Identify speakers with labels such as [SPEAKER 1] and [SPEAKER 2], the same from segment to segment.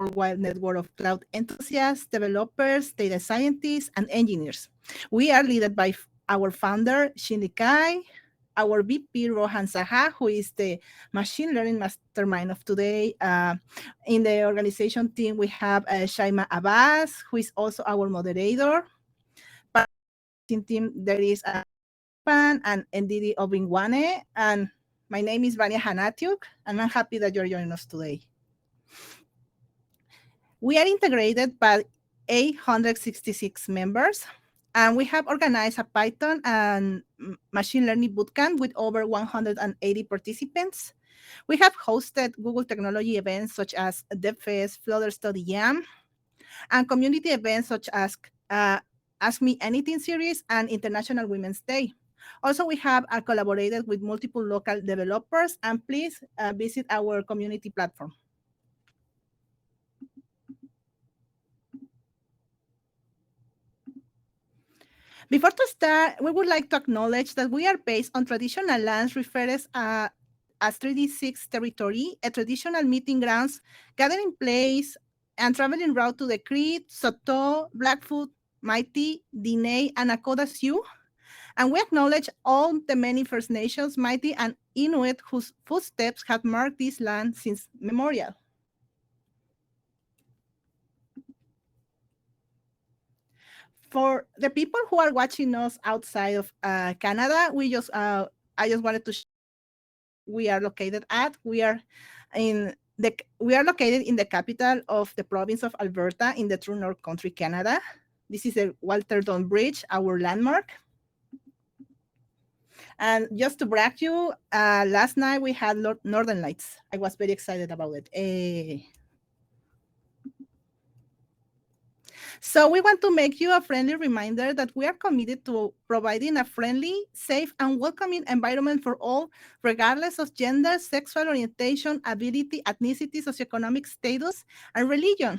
[SPEAKER 1] worldwide network of cloud enthusiasts, developers, data scientists, and engineers. We are led by our founder, Shindy Kai, our VP, Rohan Saha, who is the machine learning mastermind of today. In the organization team, we have Shaima Abbas, who is also our moderator. In team, there is Pan and Ndidi Obingwane, and my name is Vania Hanatiuk, and I'm happy that you're joining us today. We are integrated by 866 members, and we have organized a Python and machine learning bootcamp with over 180 participants. We have hosted Google technology events such as DevFest, Flutter Study Jam, and community events such as Ask Me Anything series and International Women's Day. Also, we have collaborated with multiple local developers, and please visit our community platform. Before to start, we would like to acknowledge that we are based on traditional lands referred as 3D6 territory, a traditional meeting grounds, gathering place, and traveling route to the Cree, Saulteaux, Blackfoot, Métis, Diné, and Nakota Sioux. And we acknowledge all the many First Nations, Métis, and Inuit whose footsteps have marked this land since memorial. For the people who are watching us outside of Canada, I just wanted to we are located at. We are located in the capital of the province of Alberta in the True North Country, Canada. This is the Walter Dunn Bridge, our landmark. And just to brag you, last night we had Northern Lights. I was very excited about it. So we want to make you a friendly reminder that we are committed to providing a friendly, safe, and welcoming environment for all, regardless of gender, sexual orientation, ability, ethnicity, socioeconomic status, and religion.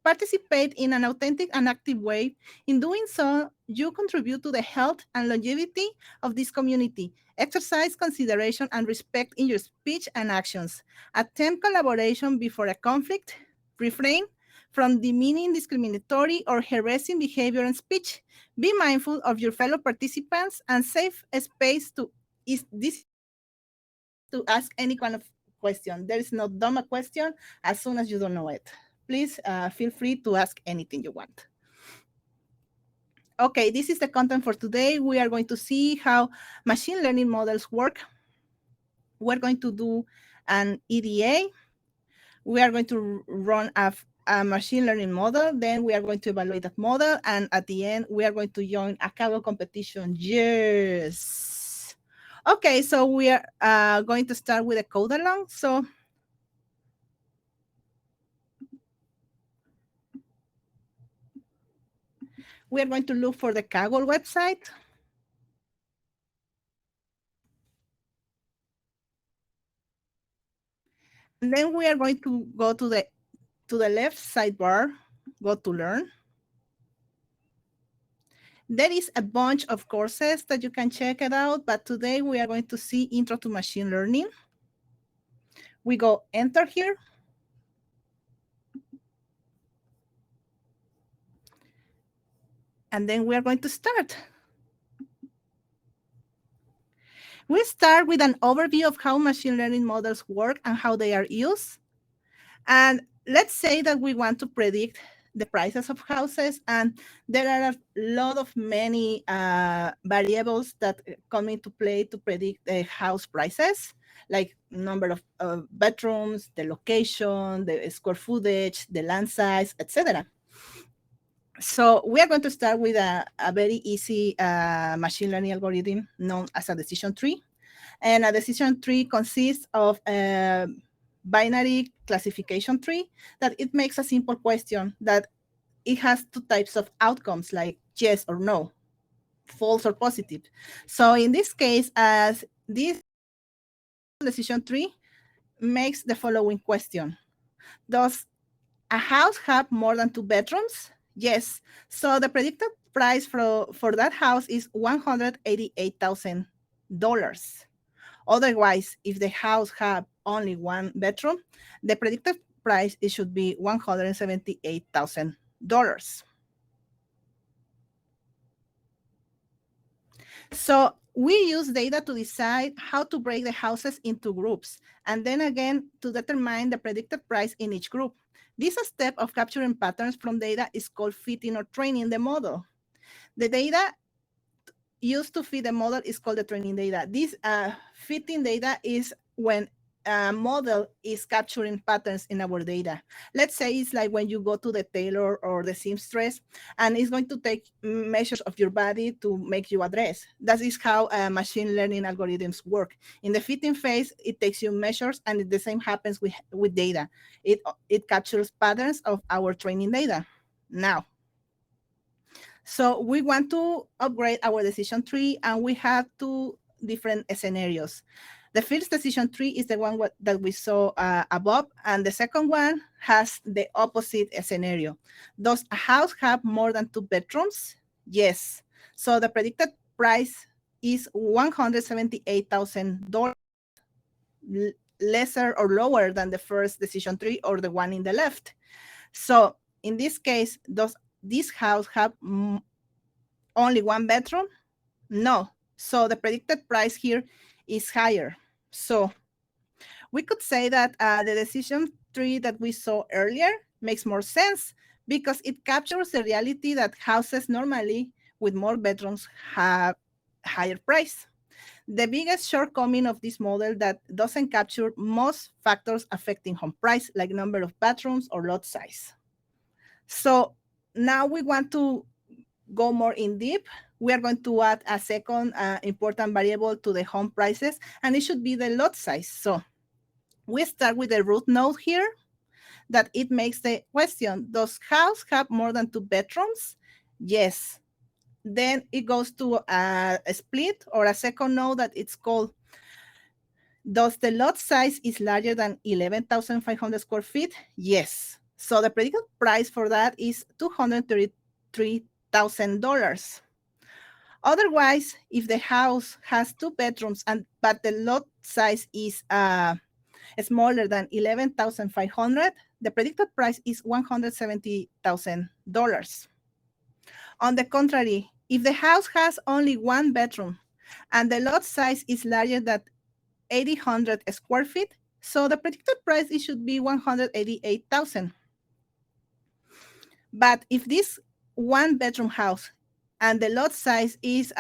[SPEAKER 1] Participate in an authentic and active way. In doing so, you contribute to the health and longevity of this community. Exercise consideration and respect in your speech and actions. Attempt collaboration before a conflict. Refrain from demeaning, discriminatory, or harassing behavior and speech. Be mindful of your fellow participants and save a space to ask any kind of question. There is no dumb question as soon as you don't know it. Please feel free to ask anything you want. Okay, this is the content for today. We are going to see how machine learning models work. We're going to do an EDA. We are going to run a machine learning model. Then we are going to evaluate that model. And at the end, we are going to join a Kaggle competition. Yes. Okay, so we are going to start with a code along. So we are going to look for the Kaggle website. And then we are going to go to the left sidebar, go to Learn. There is a bunch of courses that you can check it out, but today we are going to see Intro to Machine Learning. We go Enter here. And then we are going to start. We start with an overview of how machine learning models work and how they are used. And let's say that we want to predict the prices of houses, and there are a lot of many variables that come into play to predict the house prices, like number of bedrooms, the location, the square footage, the land size, etc. So we are going to start with a very easy machine learning algorithm known as a decision tree. And a decision tree consists of a binary classification tree that it makes a simple question that it has two types of outcomes, like yes or no, false or positive. So in this case, as this decision tree makes the following question: does a house have more than 2 bedrooms? Yes. So the predicted price for that house is $188,000. Otherwise, if the house have only 1 bedroom, the predicted price, it should be $178,000. So we use data to decide how to break the houses into groups, and then again to determine the predicted price in each group. This step of capturing patterns from data is called fitting or training the model. The data used to fit the model is called the training data. This fitting data is when a model is capturing patterns in our data. Let's say it's like when you go to the tailor or the seamstress, and it's going to take measures of your body to make you a dress. That is how machine learning algorithms work. In the fitting phase, it takes you measures, and the same happens with data. It captures patterns of our training data. Now, so we want to upgrade our decision tree, and we have two different scenarios. The first decision tree is the one that we saw above, and the second one has the opposite scenario. Does a house have more than 2 bedrooms? Yes. So the predicted price is $178,000, lesser or lower than the first decision tree or the one in the left. So in this case, does this house have only 1 bedroom? No. So the predicted price here is higher. So we could say that the decision tree that we saw earlier makes more sense because it captures the reality that houses normally with more bedrooms have higher price. The biggest shortcoming of this model that doesn't capture most factors affecting home price, like number of bathrooms or lot size. So now we want to go more in deep. We are going to add a second important variable to the home prices, and it should be the lot size. So we start with the root node here, that it makes the question, does house have more than 2 bedrooms? Yes. Then it goes to a split or a second node that it's called, does the lot size is larger than 11,500 square feet? Yes. So the predicted price for that is $233,000. Otherwise, if the house has 2 bedrooms but the lot size is smaller than 11,500, the predicted price is $170,000. On the contrary, if the house has only 1 bedroom and the lot size is larger than 800 square feet, so the predicted price it should be 188,000. But if this 1 bedroom house and the lot size is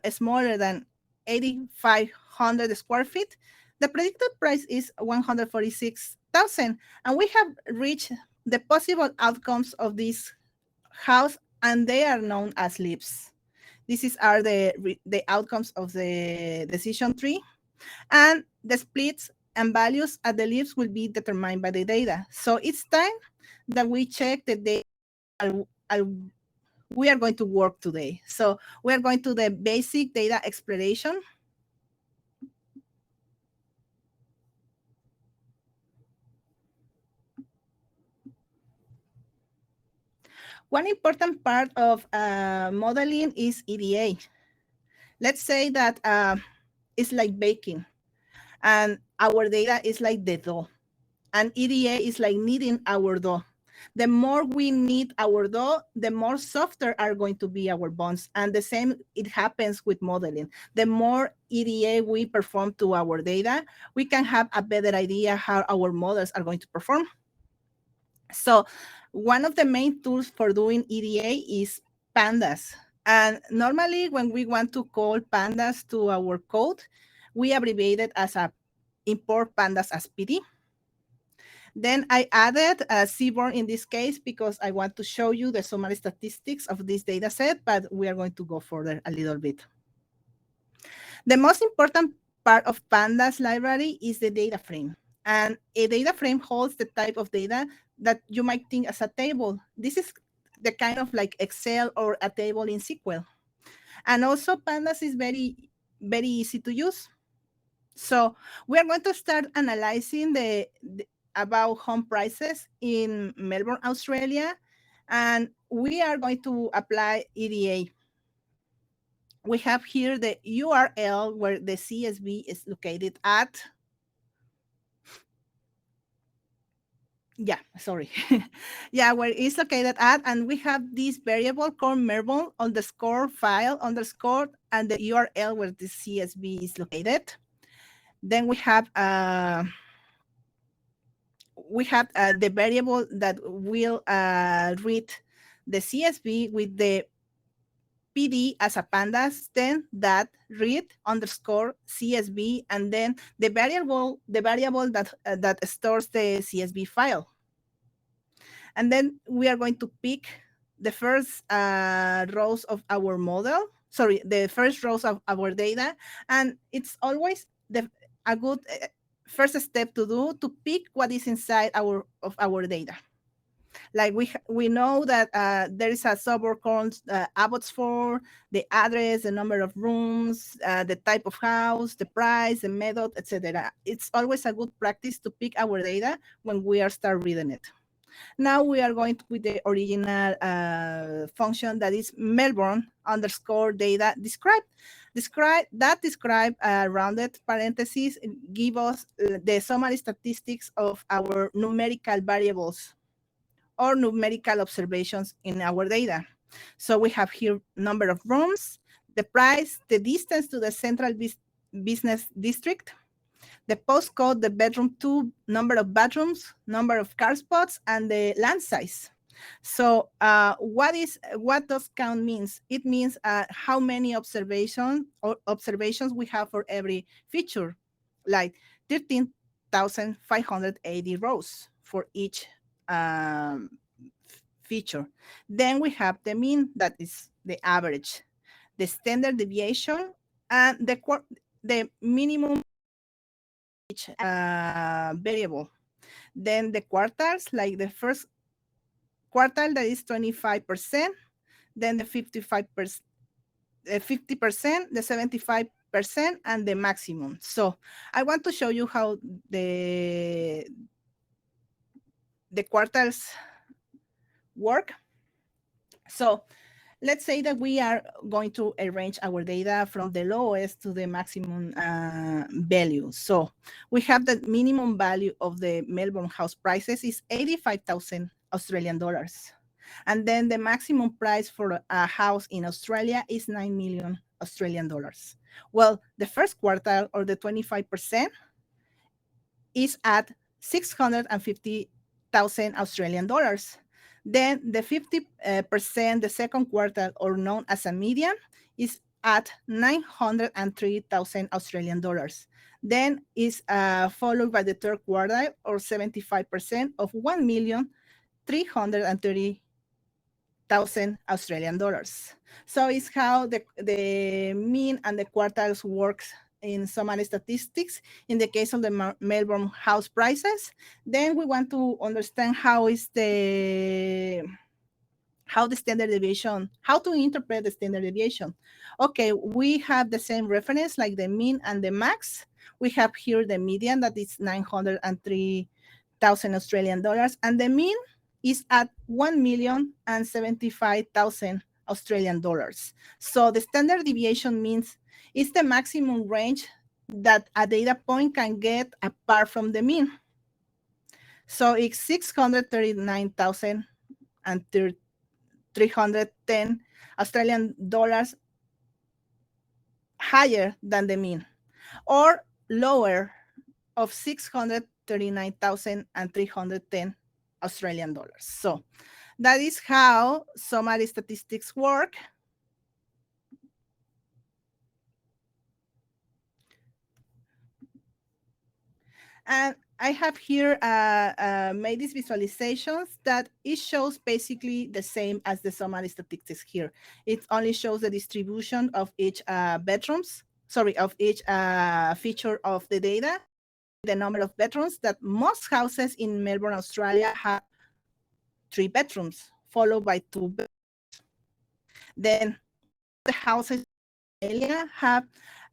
[SPEAKER 1] smaller than 8,500 square feet, the predicted price is 146,000. And we have reached the possible outcomes of this house, and they are known as leaps. These are the outcomes of the decision tree, and the splits and values at the leaps will be determined by the data. So it's time that we check the data we are going to work today. So we are going to the basic data exploration. One important part of modeling is EDA. Let's say that it's like baking, and our data is like the dough, and EDA is like kneading our dough. The more we knead our dough, the more softer are going to be our bonds. And the same, it happens with modeling. The more EDA we perform to our data, we can have a better idea how our models are going to perform. So one of the main tools for doing EDA is Pandas. And normally when we want to call Pandas to our code, we abbreviate it as a import pandas as PD. Then I added a Seaborn in this case because I want to show you the summary statistics of this data set, but we are going to go further a little bit. The most important part of Pandas library is the data frame. And a data frame holds the type of data that you might think as a table. This is the kind of like Excel or a table in SQL. And also Pandas is very, very easy to use. So we are going to start analyzing about home prices in Melbourne, Australia, and we are going to apply EDA. We have here the URL where the CSV is located at. Yeah, sorry. Yeah, where it's located at, and we have this variable called Melbourne underscore file underscore and the URL where the CSV is located. Then we have the variable that will read the CSV with the PD as a pandas, then that read underscore CSV, and then the variable that stores the CSV file. And then we are going to pick the first rows of our model, sorry, the first rows of our data. And it's always a good first step to do to pick what is inside of our data. Like we know that there is a suburb called Abbotsford, the address, the number of rooms, the type of house, the price, the method, etc. It's always a good practice to pick our data when we are start reading it. Now we are going with the original function that is Melbourne underscore data describe. Describe rounded parentheses give us the summary statistics of our numerical variables or numerical observations in our data. So we have here number of rooms, the price, the distance to the central business district, the postcode, the bedroom two, number of bathrooms, number of car spots, and the land size. So what does count means? It means how many observations we have for every feature, like 13,580 rows for each feature. Then we have the mean, that is the average, the standard deviation, and the minimum each variable. Then the quartiles, like the first quartile that is 25%, then the 50%, the 75%, and the maximum. So I want to show you how the quartiles work. So let's say that we are going to arrange our data from the lowest to the maximum value. So we have the minimum value of the Melbourne house prices is 85,000 Australian dollars. And then the maximum price for a house in Australia is 9 million Australian dollars. Well, the first quartile, or the 25%, is at 650,000 Australian dollars. Then the 50%, the second quartile, or known as a median, is at 903,000 Australian dollars. Then is followed by the third quartile, or 75%, of 1,330,000 Australian dollars. So it's how the mean and the quartiles works in summary statistics in the case of the Melbourne house prices. Then we want to understand how the standard deviation, how to interpret the standard deviation. Okay, we have the same reference like the mean and the max. We have here the median that is 903,000 Australian dollars, and the mean is at 1,075,000 Australian dollars. So the standard deviation means it's the maximum range that a data point can get apart from the mean. So it's 639,310 Australian dollars higher than the mean, or lower of 639,310 Australian dollars. So that is how summary statistics work. And I have here made these visualizations that it shows basically the same as the summary statistics here. It only shows the distribution of each of each feature of the data, the number of bedrooms, that most houses in Melbourne, Australia have 3 bedrooms, followed by 2 bedrooms. Then the houses in Australia have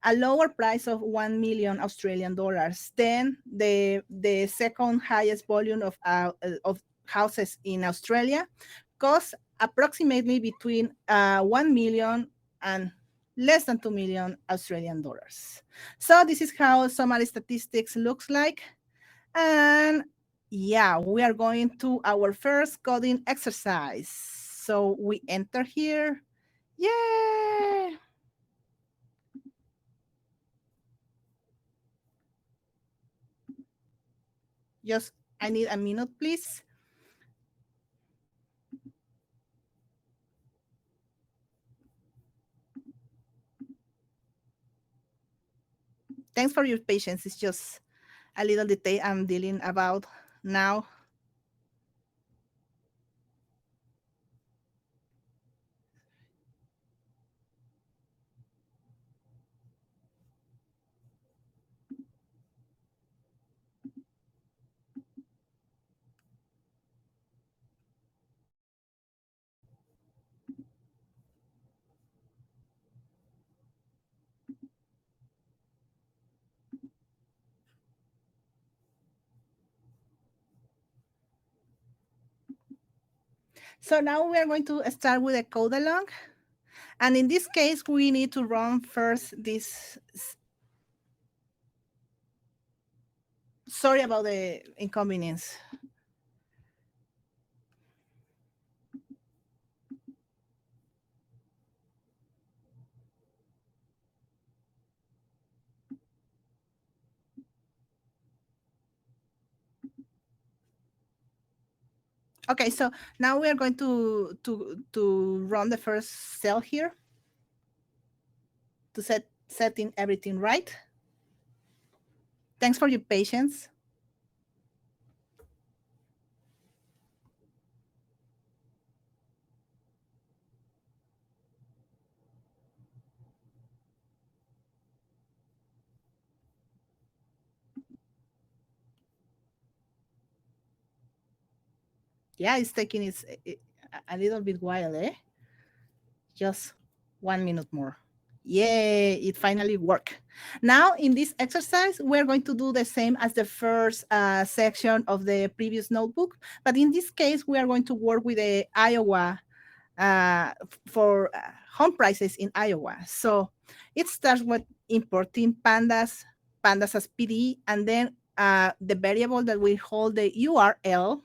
[SPEAKER 1] a lower price of 1 million Australian dollars. Then the second highest volume of houses in Australia costs approximately between 1 million and less than 2 million Australian dollars. So this is how summary statistics looks like. And Yeah, we are going to our first coding exercise. So we enter here. Yay! Just, I need a minute, please. Thanks for your patience. It's just a little detail I'm dealing about now. So now we are going to start with a code along. And in this case, we need to run first this. Sorry about the inconvenience. Okay, so now we are going to run the first cell here to setting everything right. Thanks for your patience. Yeah, it's taking a little bit while, eh? Just 1 minute more. Yay, it finally worked. Now in this exercise, we're going to do the same as the first section of the previous notebook, but in this case, we are going to work with the Iowa for home prices in Iowa. So it starts with importing pandas as PD, and then the variable that we hold the URL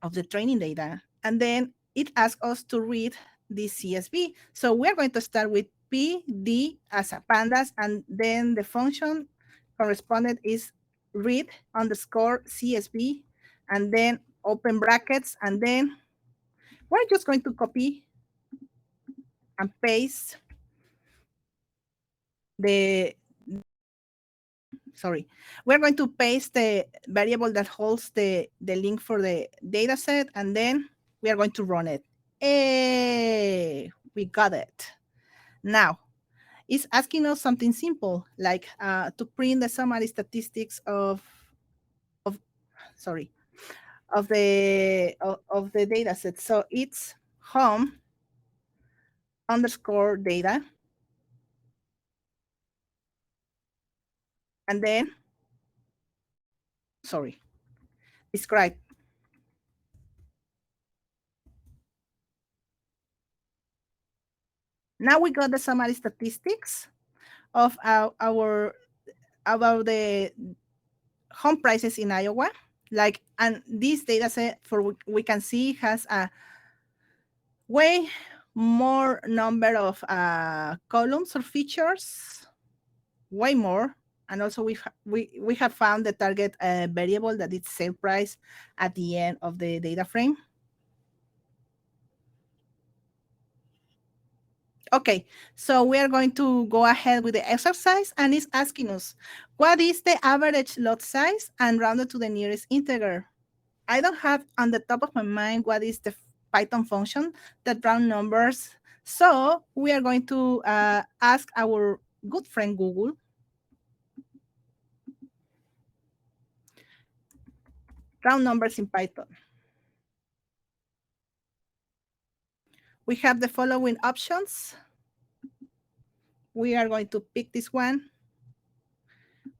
[SPEAKER 1] of the training data. And then it asks us to read the CSV. So we're going to start with PD as a pandas, and then the function correspondent is read underscore CSV, and then open brackets, and then we're just going to copy and paste the, sorry, we're going to paste the variable that holds the link for the data set, and then we are going to run it. Hey, we got it. Now, it's asking us something simple, like to print the summary statistics of sorry, of the data set. So it's home underscore data, and then, sorry, describe. Now we got the summary statistics of our about the home prices in Iowa. Like, and this data set for we can see has a way more number of columns or features, way more. And also we have found the target variable that is sale price at the end of the data frame. Okay, so we are going to go ahead with the exercise, and it's asking us, what is the average lot size and rounded to the nearest integer? I don't have on the top of my mind what is the Python function that round numbers. So we are going to ask our good friend Google. Round numbers in Python. We have the following options. We are going to pick this one.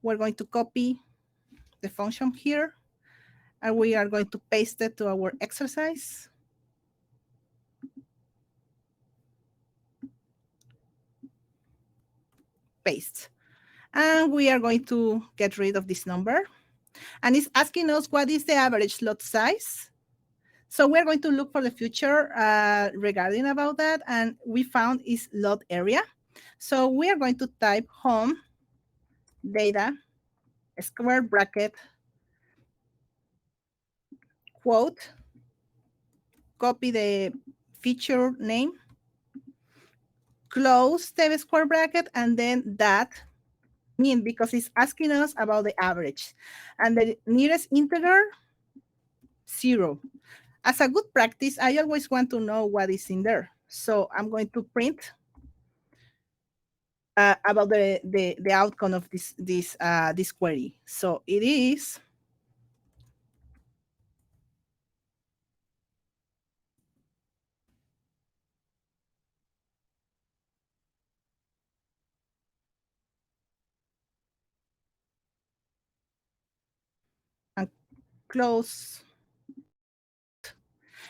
[SPEAKER 1] We're going to copy the function here, and we are going to paste it to our exercise. Paste. And we are going to get rid of this number. And it's asking us what is the average lot size. So we're going to look for the future regarding about that. And we found is lot area. So we are going to type home data square bracket quote, copy the feature name, close the square bracket, and then that mean because it's asking us about the average. And the nearest integer, 0. As a good practice, I always want to know what is in there. So I'm going to print about the outcome of this query. So it is and close.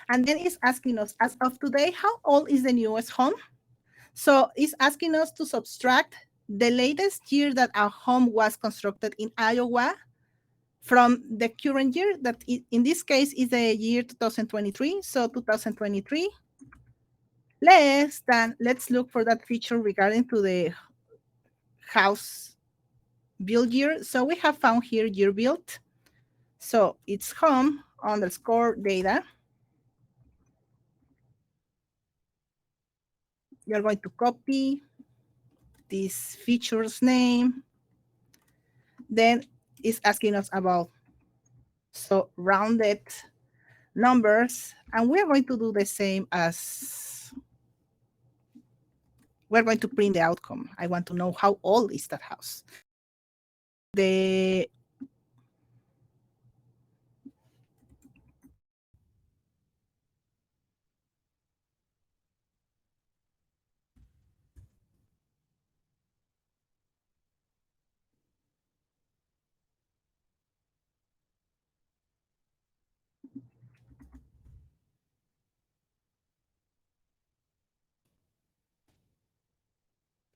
[SPEAKER 1] And then it's asking us, as of today, how old is the newest home? So it's asking us to subtract the latest year that our home was constructed in Iowa from the current year, that in this case is the year 2023. So 2023 less than, let's look for that feature regarding to the house build year. So we have found here year built. So it's home underscore data. You're going to copy this feature's name. Then it's asking us about so rounded numbers, and we're going to do the same as we're going to print the outcome. I want to know how old is that house. The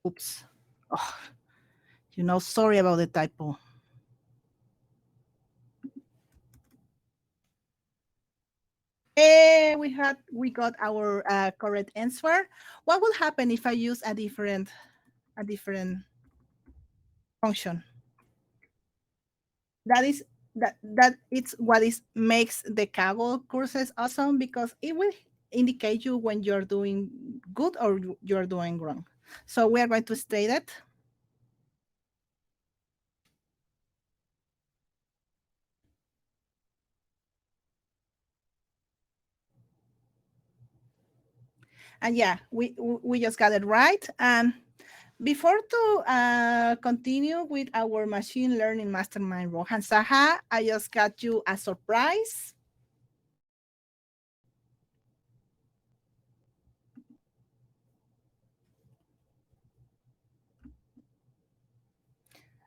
[SPEAKER 1] oops. Oh, sorry about the typo. We got our correct answer. What will happen if I use a different function? That it's what is makes the Kaggle courses awesome, because it will indicate you when you're doing good or you're doing wrong. So we are going to state it. And yeah, we just got it right. And before to continue with our machine learning mastermind, Rohan Saha, I just got you a surprise.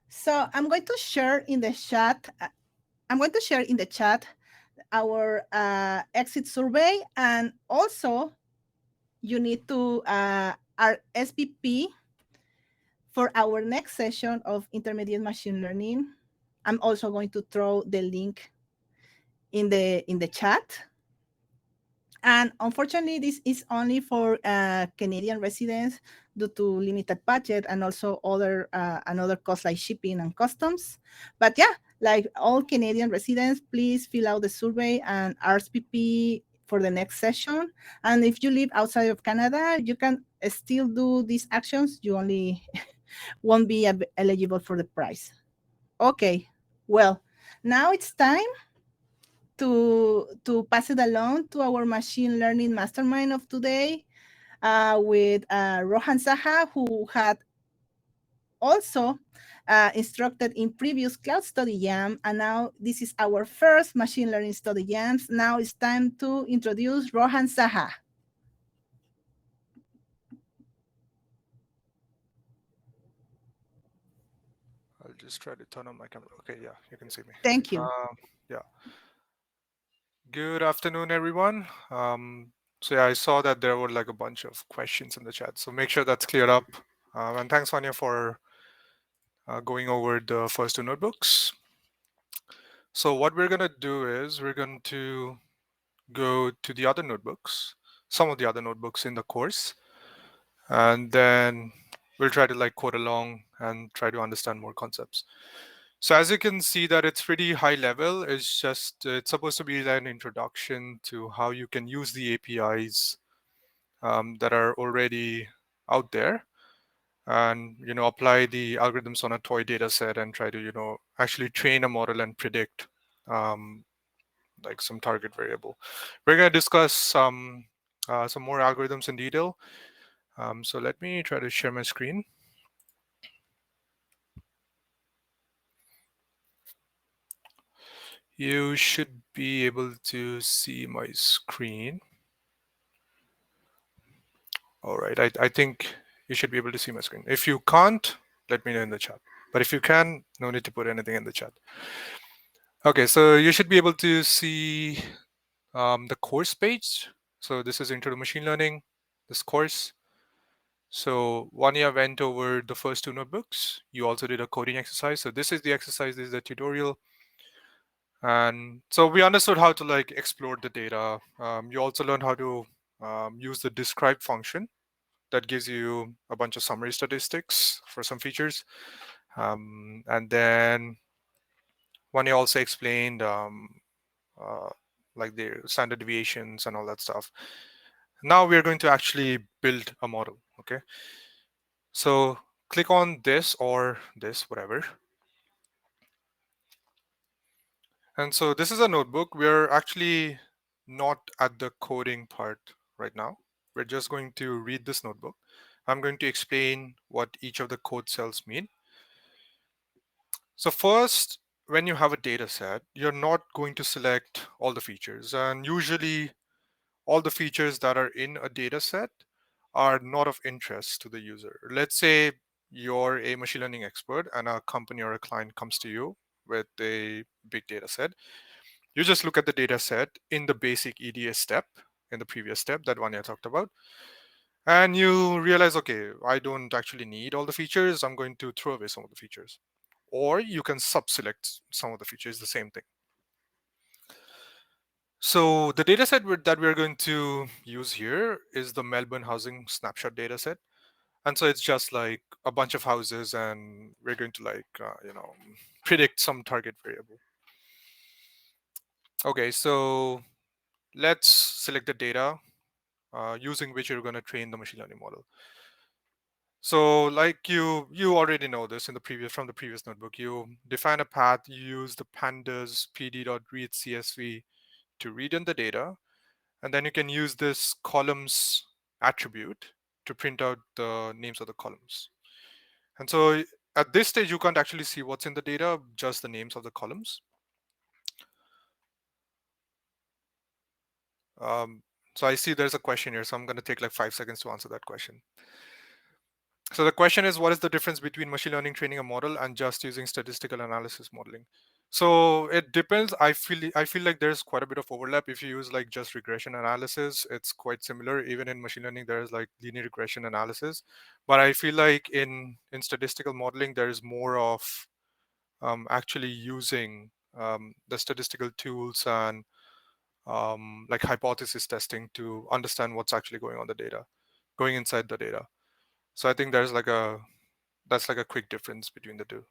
[SPEAKER 1] So I'm going to share in the chat. Our exit survey, and also you need to our SPP for our next session of intermediate machine learning. I'm also going to throw the link in the chat. And unfortunately, this is only for Canadian residents due to limited budget, and also another cost like shipping and customs. But yeah, like all Canadian residents, please fill out the survey and RSVP for the next session. And if you live outside of Canada, you can still do these actions. You only won't be eligible for the prize. Okay, well, now it's time to pass it along to our machine learning mastermind of today with Rohan Saha, who had also instructed in previous Cloud Study Jam, and now this is our first machine learning study jams. Now it's time to introduce Rohan Saha.
[SPEAKER 2] I'll just try to turn on my camera. Okay, yeah, you can see me.
[SPEAKER 1] Thank you.
[SPEAKER 2] Yeah. Good afternoon, everyone. So yeah, I saw that there were like a bunch of questions in the chat. So make sure that's cleared up. And thanks, Vanya, for going over the first two notebooks. So what we're going to do is we're going to go to the other notebooks, some of the other notebooks in the course, and then we'll try to like code along and try to understand more concepts. So as you can see that it's pretty high level. It's supposed to be an introduction to how you can use the APIs that are already out there, and apply the algorithms on a toy data set and try to actually train a model and predict um, like some target variable. We're going to discuss some more algorithms in detail. So let me try to share my screen. You should be able to see my screen. All right, I think you should be able to see my screen. If you can't, let me know in the chat. But if you can, no need to put anything in the chat. Okay, so you should be able to see the course page. So this is Intro to Machine Learning, this course. So Vanya went over the first two notebooks. You also did a coding exercise. So this is the exercise, this is the tutorial. And so we understood how to like explore the data. You also learned how to use the describe function that gives you a bunch of summary statistics for some features. And then Vanya also explained uh, like the standard deviations and all that stuff. Now we are going to actually build a model. Okay. So click on this or this, whatever. And so this is a notebook. We're actually not at the coding part right now. We're just going to read this notebook. I'm going to explain what each of the code cells mean. So first, when you have a data set, you're not going to select all the features. And usually all the features that are in a data set are not of interest to the user. Let's say you're a machine learning expert and a company or a client comes to you with a big data set. You just look at the data set in the basic EDA step, in the previous step that Vanya talked about, and you realize, okay, I don't actually need all the features. I'm going to throw away some of the features. Or you can sub-select some of the features, the same thing. So the dataset that we're going to use here is the Melbourne housing snapshot dataset. And so it's just like a bunch of houses and we're going to like, predict some target variable. Okay, so let's select the data using which you're going to train the machine learning model. So like you already know this from the previous notebook, you define a path, you use the pandas pd.read CSV to read in the data. And then you can use this columns attribute to print out the names of the columns. And so at this stage, you can't actually see what's in the data, just the names of the columns. So I see there's a question here, so I'm going to take like 5 seconds to answer that question. So the question is, what is the difference between machine learning training a model and just using statistical analysis modeling? So it depends. I feel like there's quite a bit of overlap. If you use like just regression analysis, it's quite similar. Even in machine learning, there's like linear regression analysis. But I feel like in statistical modeling, there is more of actually using the statistical tools and like hypothesis testing to understand what's actually going on the data, going inside the data. So I think that's like a quick difference between the two.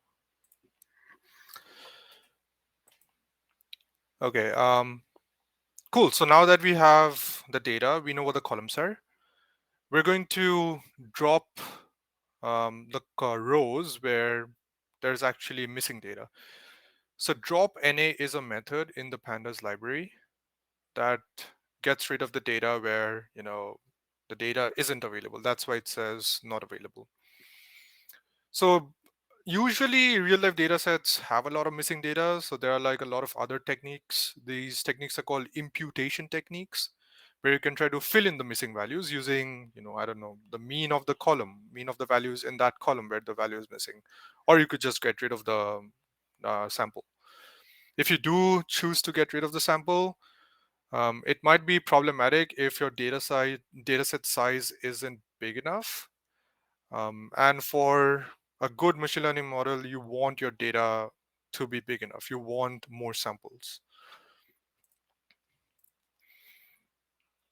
[SPEAKER 2] Okay, cool. So now that we have the data, we know what the columns are. We're going to drop the rows where there's actually missing data. So drop NA is a method in the pandas library that gets rid of the data where the data isn't available. That's why it says not available. So usually real life data sets have a lot of missing data. So there are like a lot of other techniques. These techniques are called imputation techniques, where you can try to fill in the missing values using, I don't know, the mean of the column, mean of the values in that column where the value is missing. Or you could just get rid of the sample. If you do choose to get rid of the sample, it might be problematic if your data set size isn't big enough. And for a good machine learning model, you want your data to be big enough. You want more samples.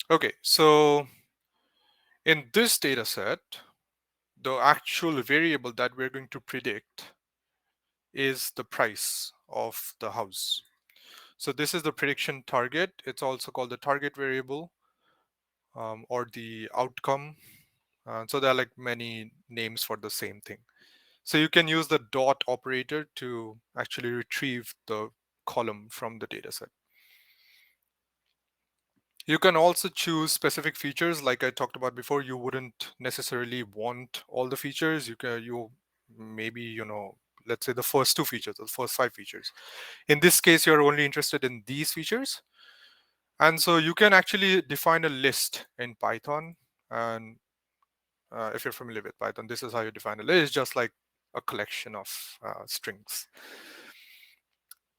[SPEAKER 2] Okay, so in this data set, the actual variable that we're going to predict is the price of the house. So this is the prediction target. It's also called the target variable, or the outcome. So there are like many names for the same thing. So you can use the dot operator to actually retrieve the column from the data set. You can also choose specific features like I talked about before. You wouldn't necessarily want all the features. You maybe, let's say the first two features, the first five features. In this case, you're only interested in these features. And so you can actually define a list in Python. And if you're familiar with Python, this is how you define a list. It's just like a collection of strings.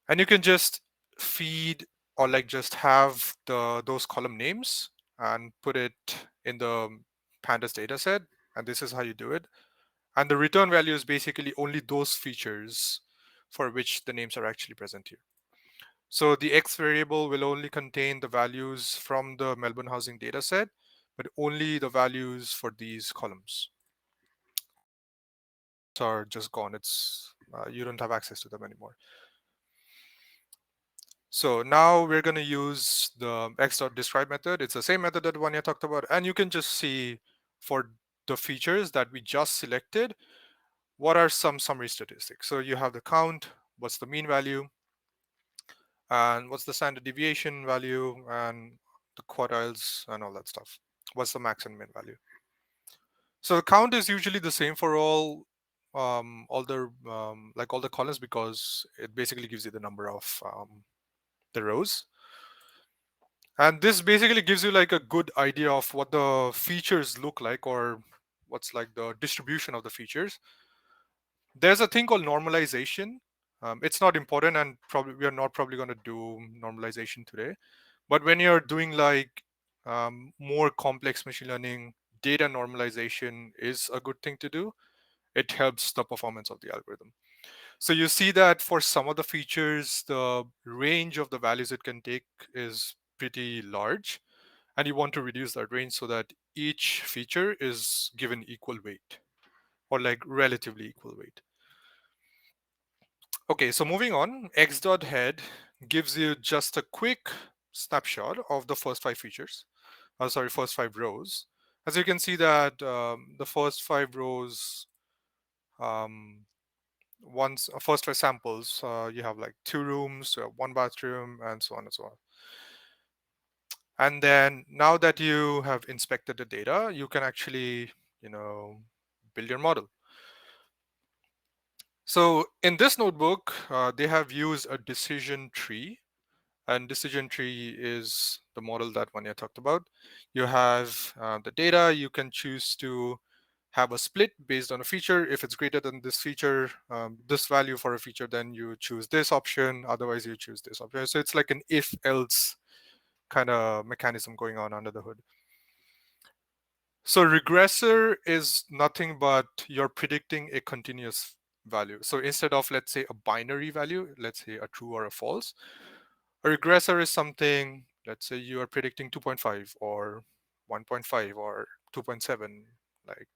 [SPEAKER 2] And you can just feed, or like just have those column names and put it in the Pandas data set. And this is how you do it. And the return value is basically only those features for which the names are actually present here. So the X variable will only contain the values from the Melbourne housing data set, but only the values for these columns. So are just gone. It's you don't have access to them anymore. So now we're going to use the x.describe method. It's the same method that Vanya talked about. And you can just see for the features that we just selected, what are some summary statistics. So you have the count, what's the mean value, and what's the standard deviation value, and the quartiles and all that stuff. What's the max and min value. So the count is usually the same for all the columns, because it basically gives you the number of the rows. And this basically gives you like a good idea of what the features look like, or what's like the distribution of the features. There's a thing called normalization. It's not important, and probably we are not probably going to do normalization today. But when you're doing like more complex machine learning, data normalization is a good thing to do. It helps the performance of the algorithm. So you see that for some of the features, the range of the values it can take is pretty large. And you want to reduce that range so that each feature is given equal weight, or like relatively equal weight. Okay, so moving on, x.head gives you just a quick snapshot of the first five features. First five rows. As you can see that the first five rows, first five samples, you have like 2 rooms, one bathroom, and so on and so on. And then now that you have inspected the data, you can actually, build your model. So in this notebook, they have used a decision tree. And decision tree is the model that Vanya talked about. You have the data. You can choose to have a split based on a feature. If it's greater than this feature, this value for a feature, then you choose this option. Otherwise, you choose this option. So it's like an if-else kind of mechanism going on under the hood. So regressor is nothing but you're predicting a continuous value. So instead of, let's say, a binary value, let's say a true or a false, a regressor is something, let's say you are predicting 2.5 or 1.5 or 2.7, like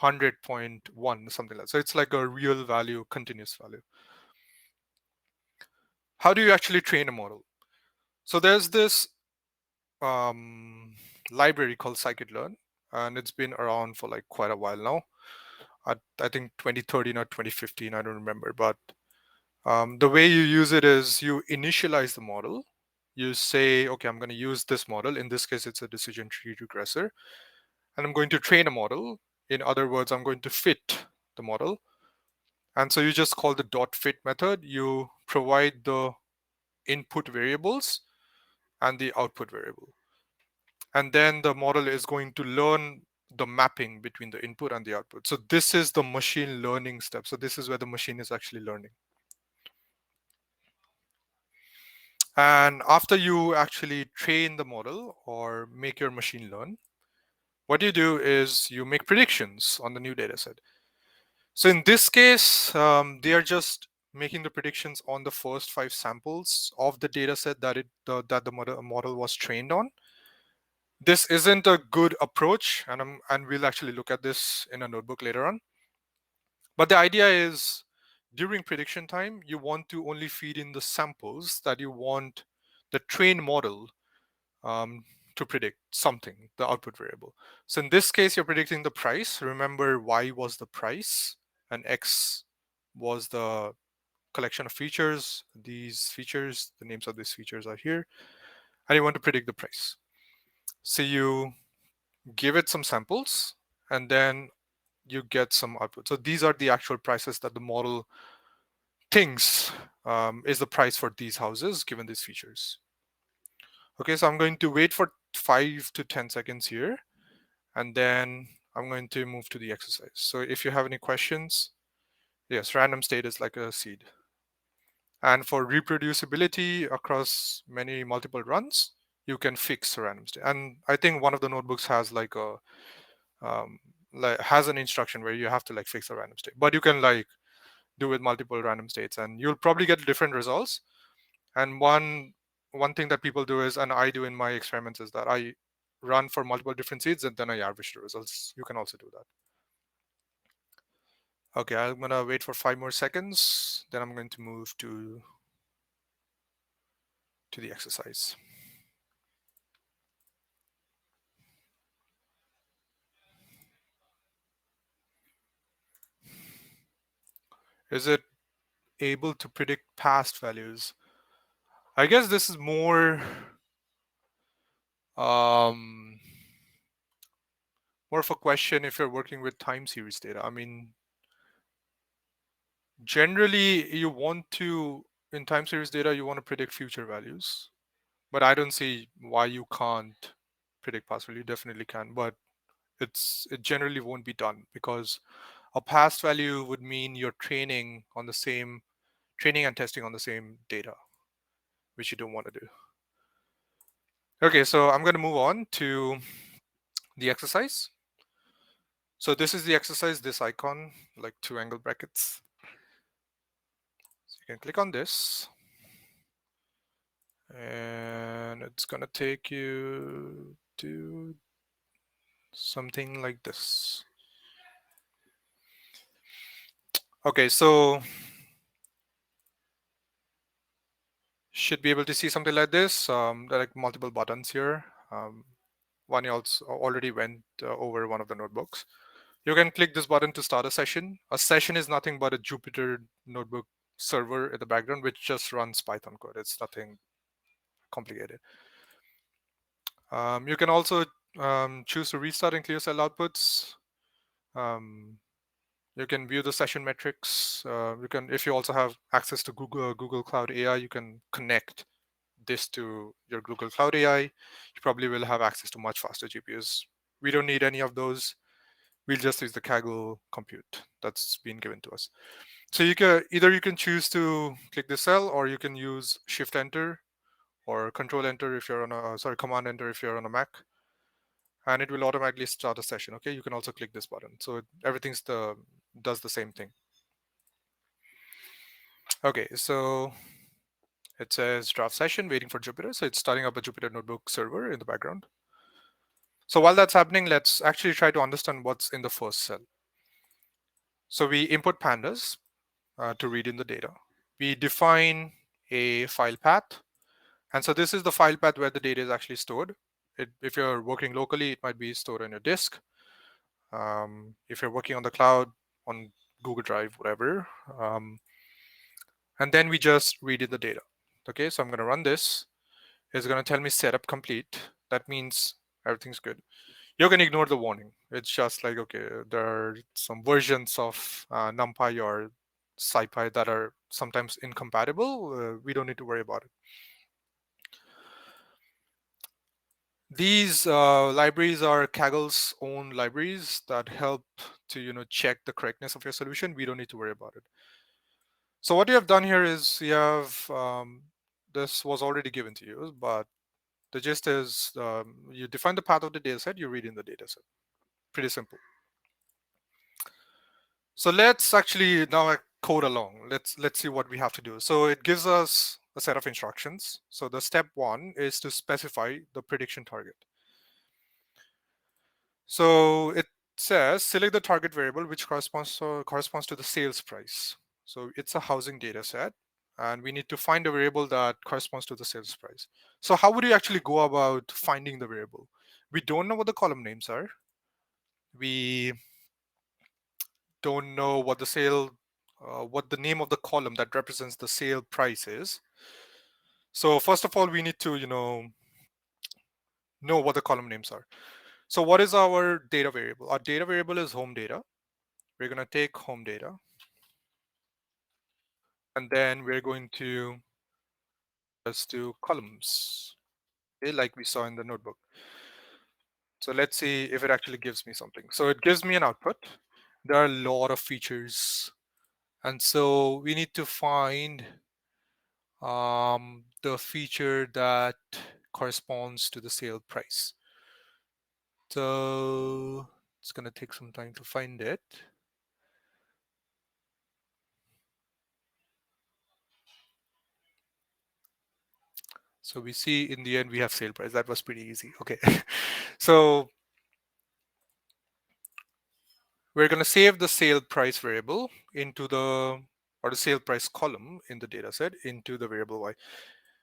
[SPEAKER 2] 100.1, something like that. So it's like a real value, continuous value. How do you actually train a model? So there's this library called scikit-learn, and it's been around for like quite a while now. I think 2013 or 2015, I don't remember. But the way you use it is you initialize the model. You say, okay, I'm going to use this model. In this case, it's a decision tree regressor. And I'm going to train a model. In other words, I'm going to fit the model. And so you just call the dot fit method. You provide the input variables and the output variable. And then the model is going to learn the mapping between the input and the output. So this is the machine learning step. So this is where the machine is actually learning. And after you actually train the model or make your machine learn, what you do is you make predictions on the new data set. So in this case, they are just making the predictions on the first 5 samples of the data set that the model was trained on. This isn't a good approach, and we'll actually look at this in a notebook later on. But the idea is during prediction time, you want to only feed in the samples that you want the trained model um, to predict something, the output variable. So in this case, you're predicting the price. Remember, y was the price and x was the collection of features. These features, the names of these features are here. And you want to predict the price. So you give it some samples and then you get some output. So these are the actual prices that the model thinks is the price for these houses given these features. Okay, so I'm going to wait for 5 to 10 seconds here, and then I'm going to move to the exercise. So if you have any questions, yes, random state is like a seed. And for reproducibility across many multiple runs, you can fix a random state. And I think one of the notebooks has like a has an instruction where you have to like fix a random state, but you can like do with multiple random states, and you'll probably get different results. And one thing that people do is, and I do in my experiments, is that I run for multiple different seeds and then I average the results. You can also do that. Okay, I'm gonna wait for 5 more seconds. Then I'm going to move to the exercise. Is it able to predict past values? I guess this is um, more of a question if you're working with time series data. I mean, generally you want to, in time series data, you want to predict future values, but I don't see why you can't predict past value. You definitely can, but it generally won't be done because a past value would mean you're training and testing on the same data, which you don't want to do. Okay, so I'm going to move on to the exercise. So this is the exercise, this icon, like 2 angle brackets. So you can click on this and it's going to take you to something like this. Okay, so should be able to see something like this. There are like multiple buttons here. One else already went over one of the notebooks. You can click this button to start a session. A session is nothing but a Jupyter Notebook server in the background, which just runs Python code. It's nothing complicated. You can also choose to restart and clear cell outputs. You can view the session metrics. You can, if you also have access to Google Cloud AI, you can connect this to your Google Cloud AI. You probably will have access to much faster GPUs. We don't need any of those. We'll just use the Kaggle compute that's been given to us. So you can choose to click the cell, or you can use Shift Enter or Control Enter if you're on a Command Enter if you're on a Mac, and it will automatically start a session. Okay, you can also click this button, so everything's does the same thing. Okay, so it says draft session waiting for Jupyter, so it's starting up a Jupyter Notebook server in the background. So while that's happening, let's actually try to understand what's in the first cell. So we input pandas to read in the data. We define a file path. And so this is the file path where the data is actually stored. If you're working locally, it might be stored on your disk. If you're working on the cloud, on Google Drive, whatever. And then we just read in the data. Okay, so I'm going to run this. It's going to tell me setup complete. That means everything's good. You can ignore the warning. It's just like, okay, there are some versions of NumPy or SciPy that are sometimes incompatible. We don't need to worry about it. These libraries are Kaggle's own libraries that help to check the correctness of your solution. We don't need to worry about it. So what you have done here is you have this was already given to you, but the gist is you define the path of the dataset, you read in the dataset. Pretty simple. So let's actually now code along. Let's see what we have to do. So it gives us a set of instructions. So the step one is to specify the prediction target. So it says select the target variable which corresponds to the sales price. So it's a housing data set, and we need to find a variable that corresponds to the sales price. So how would you actually go about finding the variable? We don't know what the column names are. We don't know what the name of the column that represents the sale price is. So first of all, we need to know what the column names are. So what is our data variable? Our data variable is home data. We're going to take home data, and then we're going to just do columns, okay, like we saw in the notebook. So let's see if it actually gives me something. So it gives me an output. There are a lot of features, and so we need to find the feature that corresponds to the sale price. So it's going to take some time to find it. So we see in the end we have sale price. That was pretty easy. Okay. So we're going to save the sale price variable into or the sale price column in the data set into the variable y.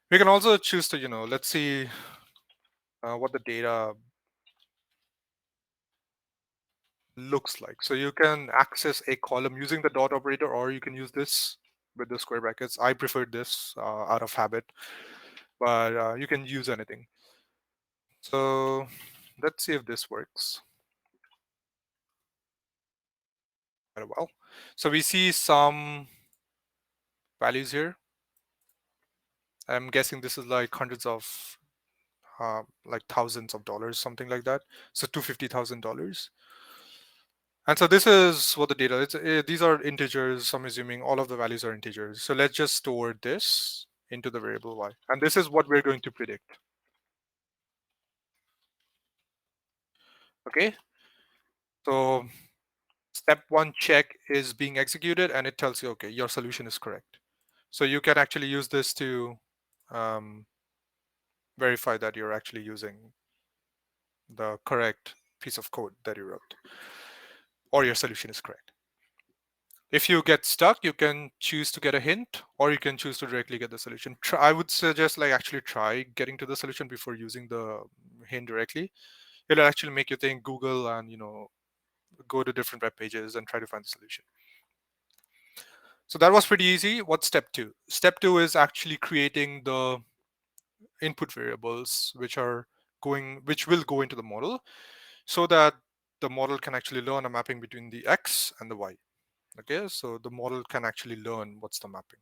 [SPEAKER 2] We can also choose to, let's see what the data looks like. So you can access a column using the dot operator, or you can use this with the square brackets. I prefer this out of habit, but you can use anything. So let's see if this works. Very well. So we see some values here. I'm guessing this is like hundreds of, like thousands of dollars, something like that. So $250,000. And so this is what the data is. These are integers. I'm assuming all of the values are integers. So let's just store this into the variable y. And this is what we're going to predict. Okay. So step one check is being executed, and it tells you, okay, your solution is correct. So you can actually use this to verify that you're actually using the correct piece of code that you wrote, or your solution is correct. If you get stuck, you can choose to get a hint, or you can choose to directly get the solution. I would suggest actually try getting to the solution before using the hint directly. It'll actually make you think Google and go to different web pages and try to find the solution. So that was pretty easy. What's step two? Step two is actually creating the input variables which will go into the model, so that the model can actually learn a mapping between the x and the y. Okay, so the model can actually learn what's the mapping.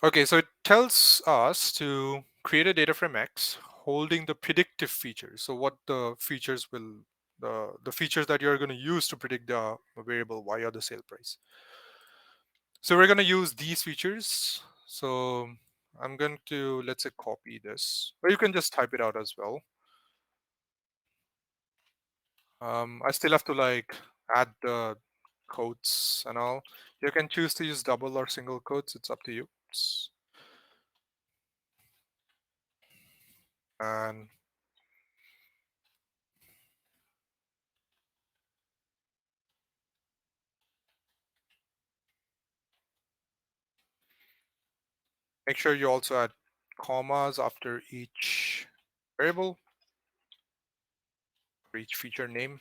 [SPEAKER 2] Okay, so it tells us to create a data frame x holding the predictive features. So what the features the features that you're going to use to predict the variable y or the sale price. So we're going to use these features. So I'm going to, let's say, copy this, or you can just type it out as well. I still have to add the quotes and all. You can choose to use double or single quotes. It's up to you. And make sure you also add commas after each variable for each feature name.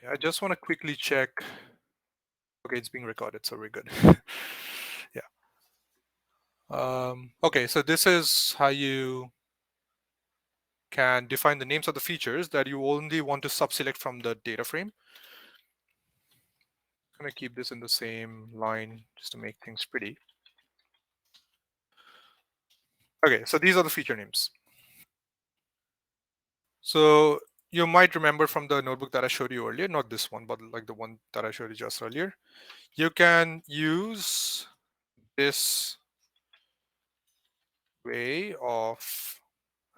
[SPEAKER 2] Okay, I just want to quickly check. Okay, it's being recorded, so we're good. Yeah. Okay, so this is how you can define the names of the features that you only want to subselect from the data frame. I'm going to keep this in the same line just to make things pretty. Okay, so these are the feature names. So you might remember from the notebook that I showed you earlier, not this one, but like the one that I showed you just earlier. You can use this way of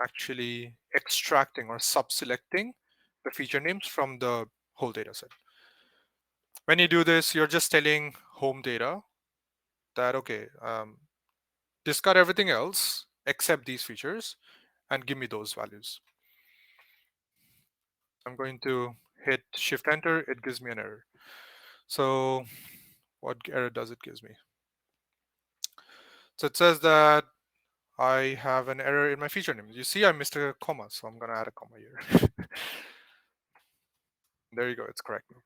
[SPEAKER 2] actually extracting or subselecting the feature names from the whole data set. When you do this, you're just telling home data that, okay, discard everything else except these features and give me those values. I'm going to hit Shift Enter. It gives me an error. So what error does it gives me? So it says that I have an error in my feature name. You see, I missed a comma, so I'm going to add a comma here. There you go. It's correct now.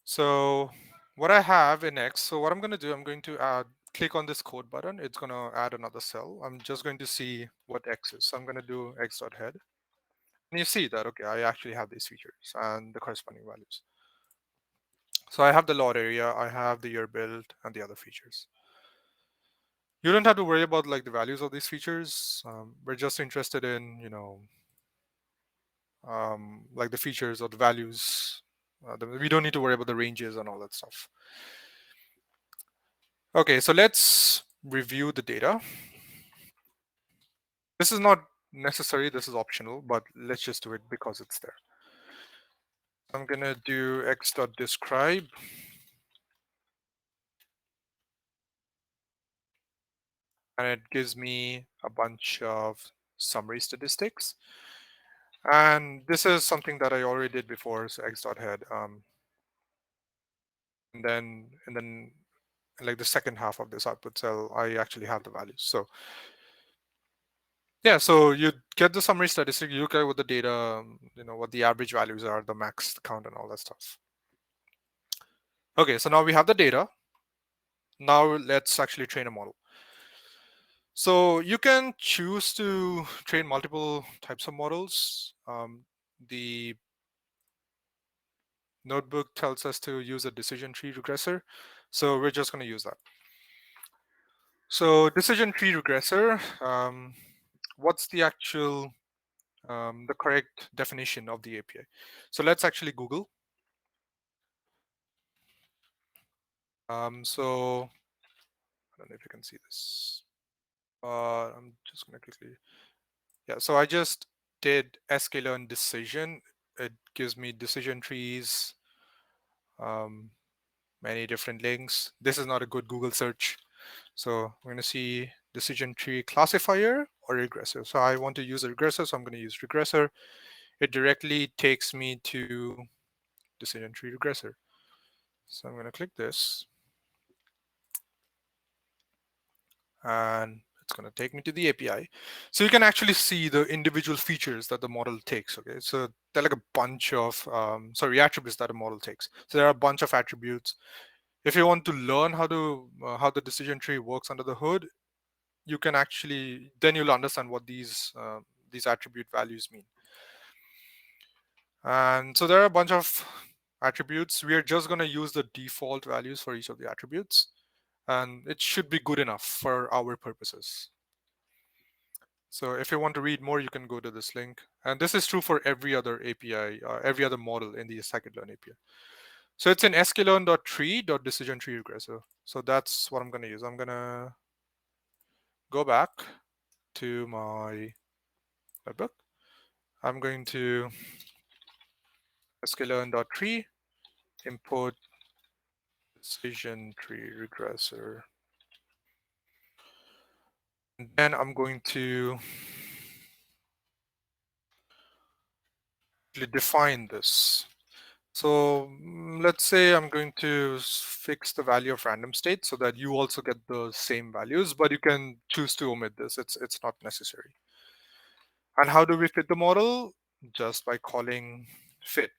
[SPEAKER 2] So what I have in X, so what I'm going to do, I'm going to click on this code button. It's going to add another cell. I'm just going to see what X is. So I'm going to do X.head. And you see that, okay, I actually have these features and the corresponding values. So I have the lot area, I have the year build, and the other features. You don't have to worry about like the values of these features. We're just interested in, like the features or the values. We don't need to worry about the ranges and all that stuff. Okay, so let's review the data. This is not necessary, this is optional, but let's just do it because it's there. I'm gonna do x.describe. And it gives me a bunch of summary statistics. And this is something that I already did before, so x.head. And then like the second half of this output cell, I actually have the values. So yeah, so you get the summary statistic, you look at what the data, what the average values are, the max count and all that stuff. Okay, so now we have the data. Now let's actually train a model. So you can choose to train multiple types of models. The notebook tells us to use a decision tree regressor. So we're just going to use that. So decision tree regressor, what's the actual, the correct definition of the API? So let's actually Google. So I don't know if you can see this. I'm just going to quickly. Yeah, so I just did sklearn decision. It gives me decision trees, many different links. This is not a good Google search. So I'm going to see decision tree classifier or regressor. So I want to use a regressor, so I'm going to use regressor. It directly takes me to decision tree regressor. So I'm going to click this. And it's going to take me to the API. So you can actually see the individual features that the model takes. Okay, so there are like a bunch of attributes that a model takes. So there are a bunch of attributes. If you want to learn how the decision tree works under the hood, you can actually, then you'll understand what these attribute values mean. And so there are a bunch of attributes. We are just going to use the default values for each of the attributes, and it should be good enough for our purposes. So if you want to read more, you can go to this link. And this is true for every other API, every other model in the scikit-learn API. So it's in sklearn.tree.decision-tree-regressor. So that's what I'm going to use. I'm going to go back to my notebook. I'm going to sklearn.tree, import decision-tree regressor. And then I'm going to define this. So let's say I'm going to fix the value of random state so that you also get the same values, but you can choose to omit this. It's not necessary. And how do we fit the model? Just by calling fit,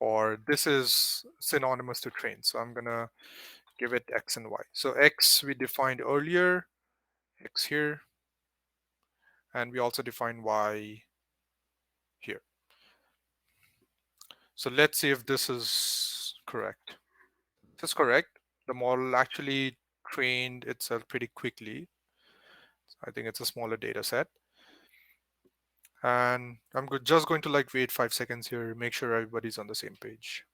[SPEAKER 2] or this is synonymous to train. So I'm gonna give it X and Y. So X we defined earlier, X here, and we also define Y here. So let's see if this is correct. This is correct. The model actually trained itself pretty quickly. I think it's a smaller data set. And I'm just going to like wait 5 seconds here, make sure everybody's on the same page.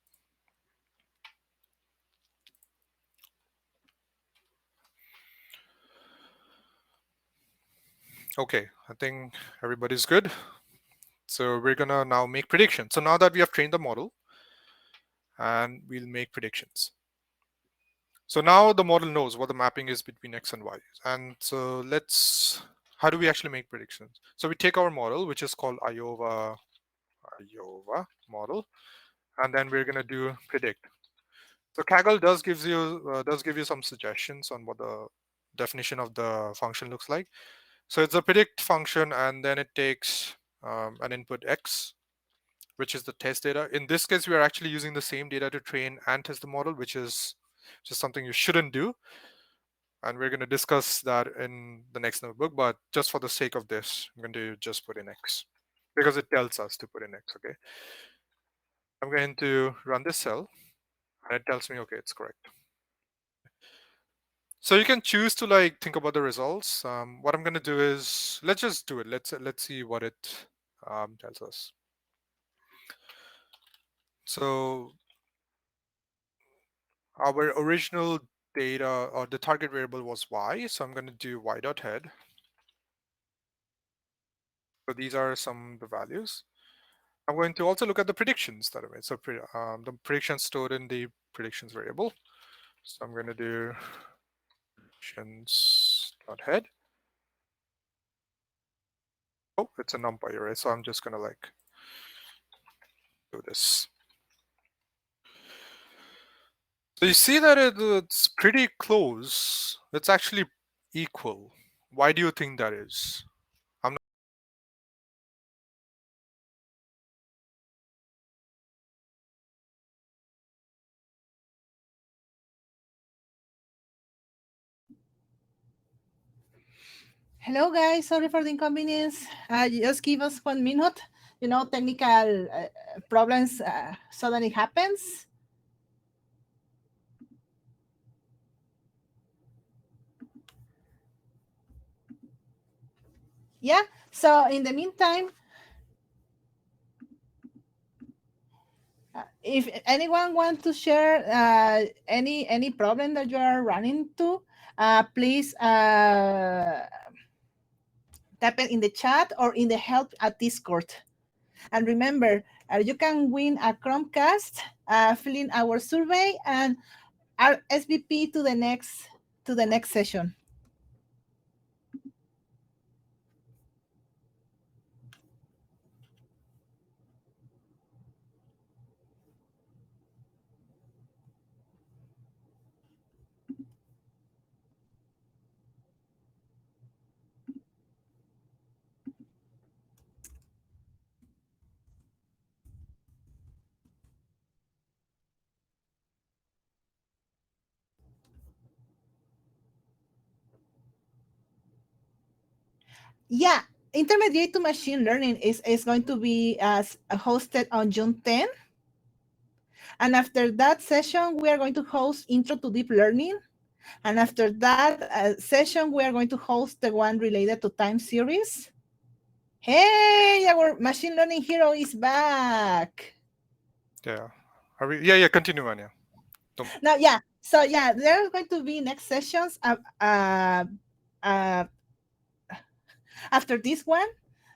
[SPEAKER 2] Okay, I think everybody's good. So we're gonna now make predictions. So now that we have trained the model, and we'll make predictions. So now the model knows what the mapping is between x and y. And so how do we actually make predictions? So we take our model, which is called Iowa model, and then we're gonna do predict. So Kaggle does give you some suggestions on what the definition of the function looks like. So it's a predict function, and then it takes an input x, which is the test data. In this case, we are actually using the same data to train and test the model, which is just something you shouldn't do. And we're going to discuss that in the next notebook. But just for the sake of this, I'm going to just put in x because it tells us to put in x. Okay. I'm going to run this cell, and it tells me, okay, it's correct. So you can choose to like think about the results. What I'm going to do is let's just do it. Let's see what it tells us. So our original data or the target variable was y. So I'm going to do y dot head. So these are some of the values. I'm going to also look at the predictions that I made. So the predictions stored in the predictions variable. So I'm going to do predictions dot head. Oh, it's a numpy array. So I'm just going to like do this. So you see that it's pretty close. It's actually equal. Why do you think that is? I'm not
[SPEAKER 1] Hello, guys. Sorry for the inconvenience. Just give us 1 minute. Technical problems suddenly happens. Yeah. So in the meantime, if anyone wants to share any problem that you are running to, please type it in the chat or in the help at Discord. And remember, you can win a Chromecast, fill in our survey, and RSVP to the next session. Yeah, intermediate to machine learning is going to be hosted on June 10th. And after that session, we are going to host intro to deep learning. And after that session, we are going to host the one related to time series. Hey, our machine learning hero is back.
[SPEAKER 2] yeah. Are we? Yeah, yeah. Continue, Anya.
[SPEAKER 1] Now, yeah. So yeah, there are going to be next sessions uh, after this one.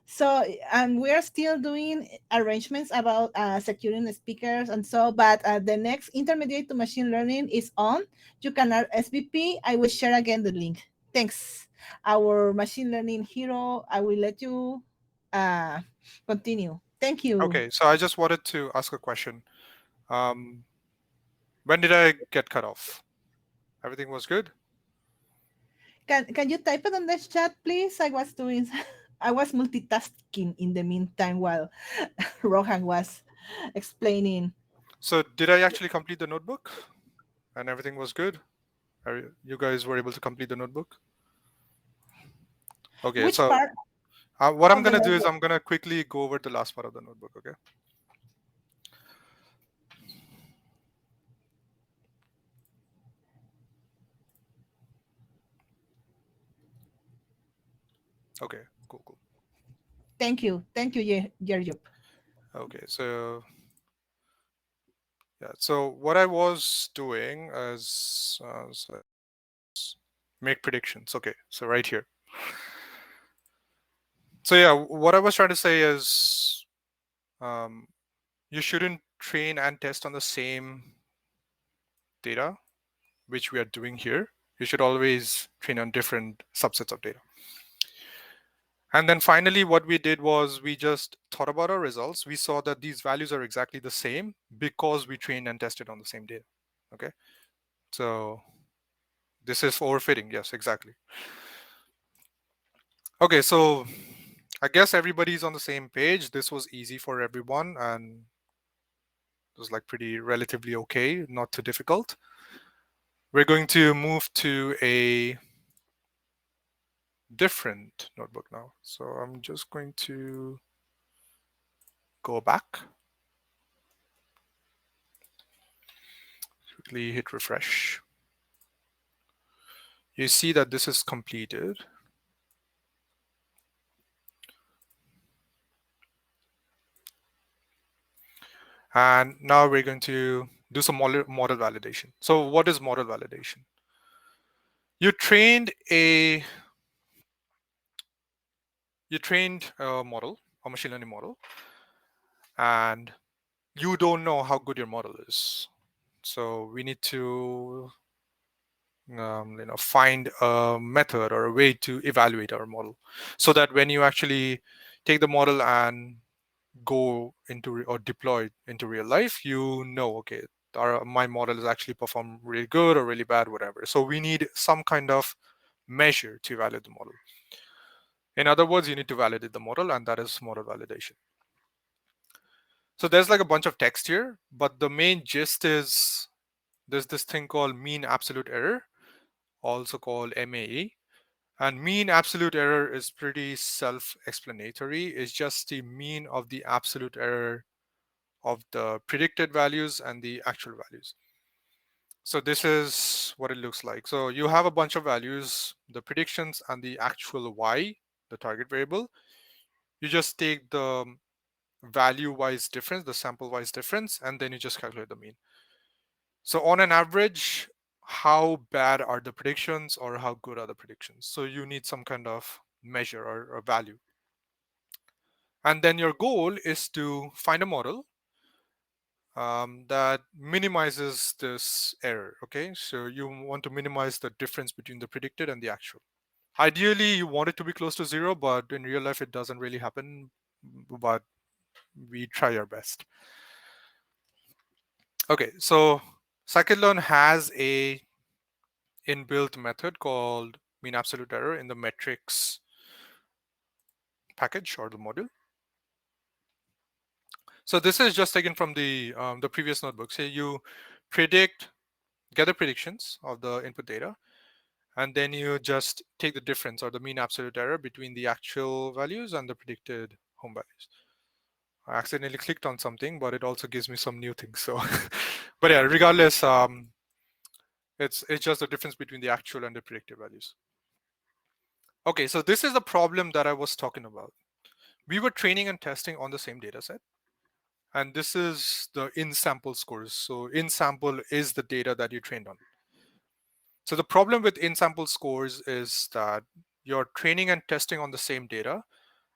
[SPEAKER 1] So we are still doing arrangements about securing the speakers and so, but the next intermediate to machine learning is on. You can SVP. I will share again the link. Thanks. Our machine learning hero, I will let you uh, continue. Thank you.
[SPEAKER 2] Okay, so I just wanted to ask a question. Um, when did I get cut off? Everything was good?
[SPEAKER 1] Can you type it on the chat, please? I was doing, I was multitasking in the meantime while Rohan was explaining.
[SPEAKER 2] So did I actually complete the notebook? And everything was good? You guys were able to complete the notebook? Okay,
[SPEAKER 1] Which
[SPEAKER 2] so
[SPEAKER 1] part
[SPEAKER 2] what I'm
[SPEAKER 1] of the
[SPEAKER 2] gonna do is
[SPEAKER 1] notebook?
[SPEAKER 2] I'm gonna quickly go over the last part of the notebook, okay? Okay, cool, cool.
[SPEAKER 1] Thank you, Yerjup.
[SPEAKER 2] Okay, so yeah, so what I was doing is so make predictions. Okay, so right here. So yeah, what I was trying to say is um, you shouldn't train and test on the same data, which we are doing here. You should always train on different subsets of data. And then finally, what we did was we just thought about our results. We saw that these values are exactly the same because we trained and tested on the same data. Okay. So this is overfitting. Yes, exactly. Okay. So I guess everybody's on the same page. This was easy for everyone and it was like pretty relatively okay, not too difficult. We're going to move to a different notebook now. So I'm just going to go back, quickly hit refresh. You see that this is completed. And now we're going to do some model validation. So what is model validation? You trained a model, a machine learning model, and you don't know how good your model is. So we need to find a method or a way to evaluate our model so that when you actually take the model and go into or deploy it into real life, you know, okay, my model is actually perform really good or really bad, whatever. So we need some kind of measure to evaluate the model. In other words, you need to validate the model, and that is model validation. So there's like a bunch of text here, but the main gist is there's this thing called mean absolute error, also called MAE. And mean absolute error is pretty self-explanatory. It's just the mean of the absolute error of the predicted values and the actual values. So this is what it looks like. So you have a bunch of values, the predictions and the actual y, the target variable. You just take the value-wise difference, the sample-wise difference, and then you just calculate the mean. So on an average, how bad are the predictions or how good are the predictions? So you need some kind of measure or value. And then your goal is to find a model that minimizes this error. Okay, so you want to minimize the difference between the predicted and the actual. Ideally, you want it to be close to zero, but in real life, it doesn't really happen. But we try our best. Okay, so scikit-learn has a inbuilt method called mean absolute error in the metrics package or the module. So this is just taken from the previous notebook. So you predict, get the predictions of the input data, and then you just take the difference or the mean absolute error between the actual values and the predicted home values. I accidentally clicked on something, but it also gives me some new things. So, but yeah, regardless, it's just the difference between the actual and the predicted values. Okay, so this is the problem that I was talking about. We were training and testing on the same data set, and this is the in-sample scores. So in-sample is the data that you trained on. So the problem with in-sample scores is that you're training and testing on the same data,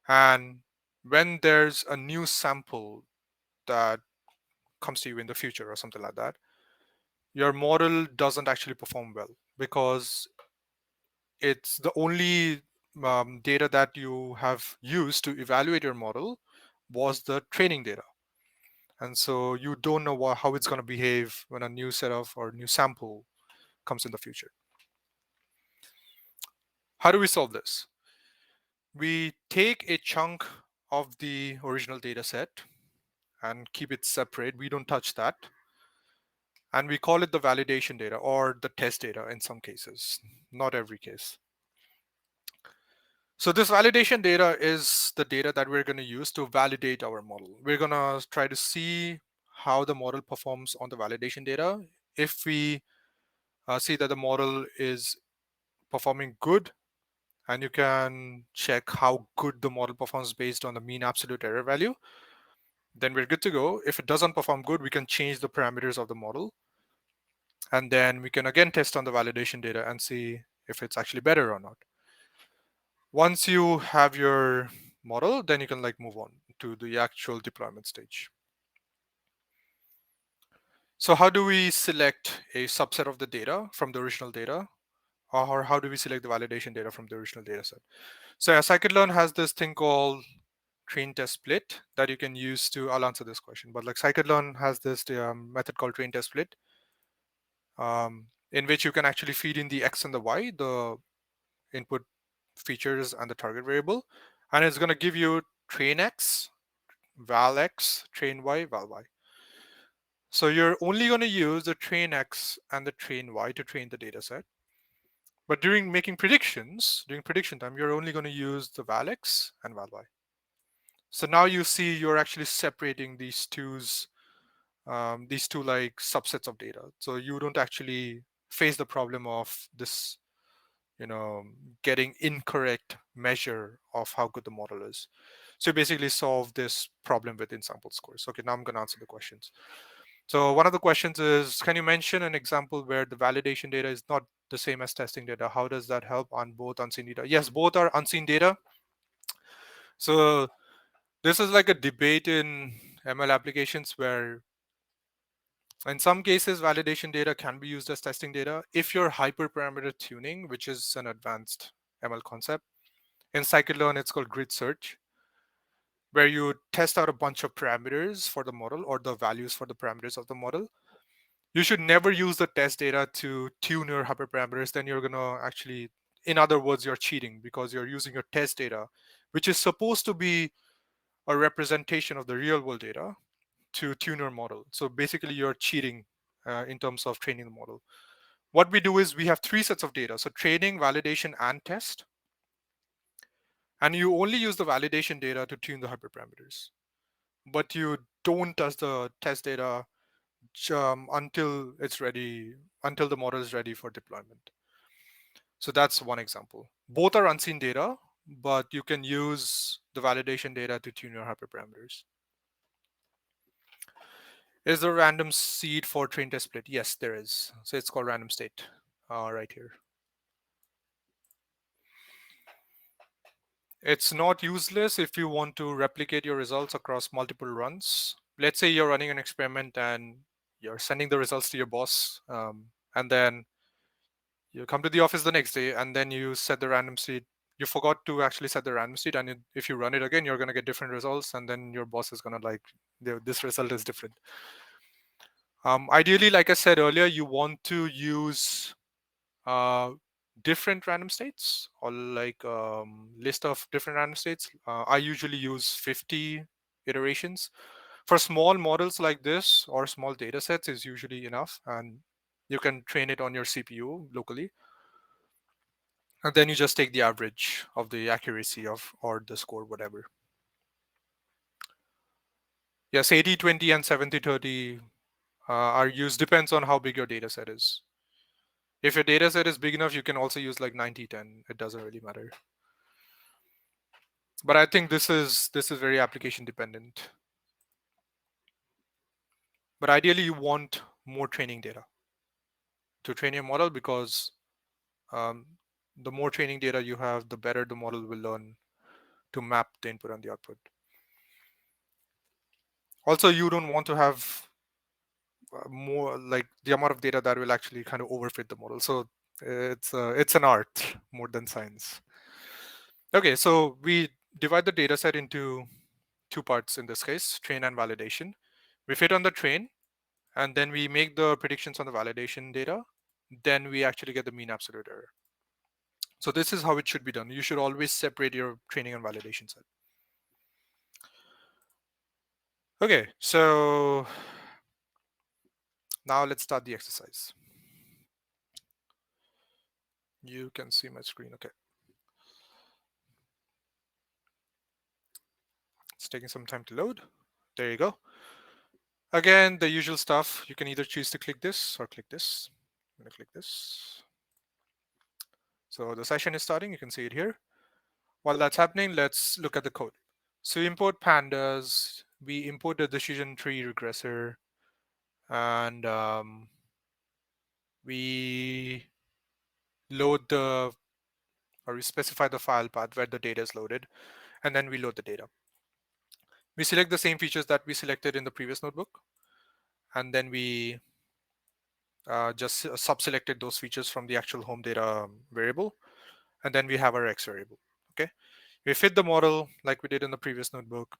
[SPEAKER 2] and when there's a new sample that comes to you in the future or something like that, your model doesn't actually perform well because it's the only data that you have used to evaluate your model was the training data. And so you don't know how it's going to behave when a new set of or new sample comes in the future. How do we solve this? We take a chunk of the original data set and keep it separate. We don't touch that. And we call it the validation data or the test data in some cases, not every case. So this validation data is the data that we're going to use to validate our model. We're going to try to see how the model performs on the validation data. If we see that the model is performing good, and you can check how good the model performs based on the mean absolute error value, then we're good to go. If it doesn't perform good, we can change the parameters of the model. And then we can again test on the validation data and see if it's actually better or not. Once you have your model, then you can like move on to the actual deployment stage. So how do we select a subset of the data from the original data? Or how do we select the validation data from the original data set? So scikit-learn has this thing called train test split that you can use to, I'll answer this question, but like scikit-learn has this method called train test split, in which you can actually feed in the X and the Y, the input features and the target variable, and it's going to give you train X, val X, train Y, val Y. So you're only going to use the train X and the train Y to train the data set. But during making predictions, during prediction time, you're only going to use the val X and val Y. So now you see you're actually separating these two like subsets of data. So you don't actually face the problem of this, getting incorrect measure of how good the model is. So you basically solve this problem within sample scores. Okay, now I'm going to answer the questions. So one of the questions is, can you mention an example where the validation data is not the same as testing data? How does that help on both unseen data? Yes, both are unseen data. So this is like a debate in ML applications where in some cases validation data can be used as testing data if you're hyperparameter tuning, which is an advanced ML concept. In scikit-learn, it's called grid search, where you test out a bunch of parameters for the model or the values for the parameters of the model. You should never use the test data to tune your hyperparameters. Then you're going to actually, in other words, you're cheating because you're using your test data, which is supposed to be a representation of the real world data, to tune your model. So basically, you're cheating in terms of training the model. What we do is we have three sets of data. So training, validation, and test. And you only use the validation data to tune the hyperparameters. But you don't touch the test data until it's ready, until the model is ready for deployment. So that's one example. Both are unseen data, but you can use the validation data to tune your hyperparameters. Is there a random seed for train test split? Yes, there is. So it's called random state right here. It's not useless if you want to replicate your results across multiple runs. Let's say you're running an experiment and you're sending the results to your boss, and then you come to the office the next day and then you set the random seed. You forgot to actually set the random seed, and if you run it again, you're going to get different results, and then your boss is going to like, this result is different. Ideally, like I said earlier, you want to use uh, different random states or like list of different random states. I usually use 50 iterations. For small models like this or small data sets is usually enough, and you can train it on your CPU locally. And then you just take the average of the accuracy of or the score, whatever. Yes, 80-20 and 70-30 are used, depends on how big your data set is. If your data set is big enough, you can also use like 90-10. It doesn't really matter. But I think this is very application dependent. But ideally, you want more training data to train your model, because um, the more training data you have, the better the model will learn to map the input and the output. Also, you don't want to have more like the amount of data that will actually kind of overfit the model. So it's an art more than science. Okay, so we divide the data set into two parts in this case, train and validation. We fit on the train, and then we make the predictions on the validation data. Then we actually get the mean absolute error. So this is how it should be done. You should always separate your training and validation set. Okay, so now let's start the exercise. You can see my screen. Okay. It's taking some time to load. There you go. Again, the usual stuff. You can either choose to click this or click this. I'm going to click this. So the session is starting. You can see it here. While that's happening, let's look at the code. So we import pandas. We import the decision tree regressor. And we load the, or we specify the file path where the data is loaded. and then we load the data. We select the same features that we selected in the previous notebook, and then we just sub-selected those features from the actual home data variable, and then we have our X variable. Okay, we fit the model like we did in the previous notebook.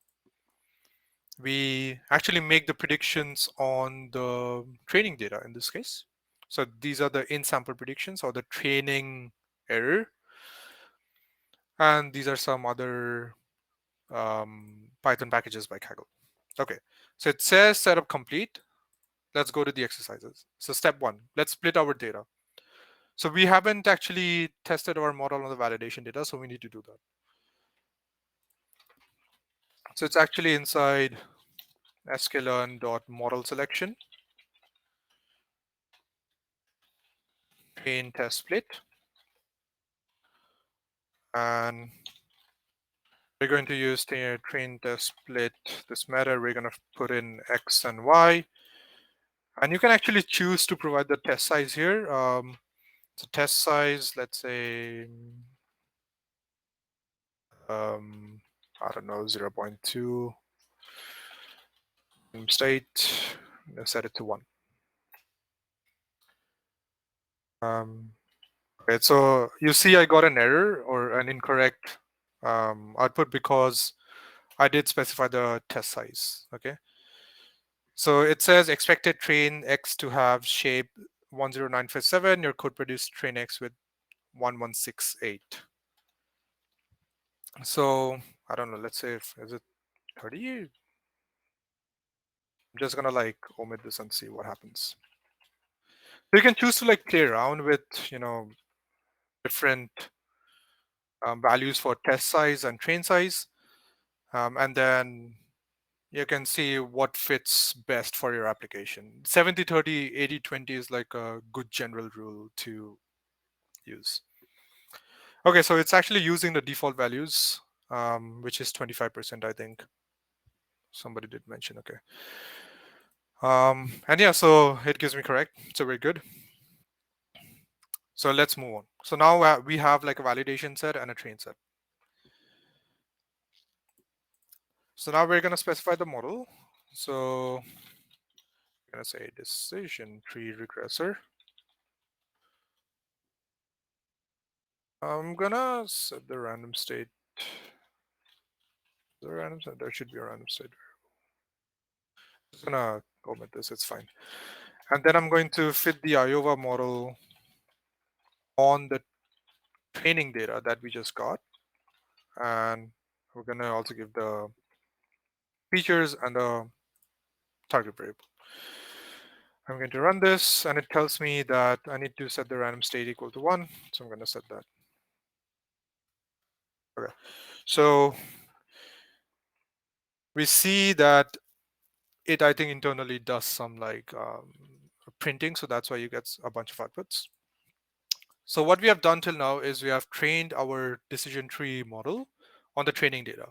[SPEAKER 2] We actually make the predictions on the training data in this case. So these are the in-sample predictions or the training error, and these are some other Python packages by Kaggle. Okay, so it says setup complete. Let's go to the exercises. So step one, let's split our data. So we haven't actually tested our model on the validation data, so we need to do that. So it's actually inside sklearn.model selection, train test split, and we're going to use the train test split, this method. We're going to put in X and Y, and you can actually choose to provide the test size here. So test size, let's say, I don't know, 0.2 state. Let's set it to 1. Okay, so you see I got an error or an incorrect output because I did specify the test size. Okay, so it says expected train X to have shape 10957. Your code produced train X with 1168. So I don't know. Let's say is it 30? I'm just gonna like omit this and see what happens. So you can choose to like play around with different values for test size and train size, and then you can see what fits best for your application. 70-30, 80-20 is like a good general rule to use. Okay, so it's actually using the default values, which is 25%, I think. Somebody did mention, okay. And yeah, so it gives me correct, so we're good. So let's move on. So now we have like a validation set and a train set. So now we're gonna specify the model. So I'm gonna say decision tree regressor. I'm gonna set the random state. There should be a random state variable. Just gonna omit this, it's fine. And then I'm going to fit the Iowa model on the training data that we just got. And we're gonna also give the features and the target variable. I'm going to run this and it tells me that I need to set the random state equal to 1. So I'm gonna set that. Okay, so we see that it, I think, internally does some like printing. So that's why you get a bunch of outputs. So what we have done till now is we have trained our decision tree model on the training data.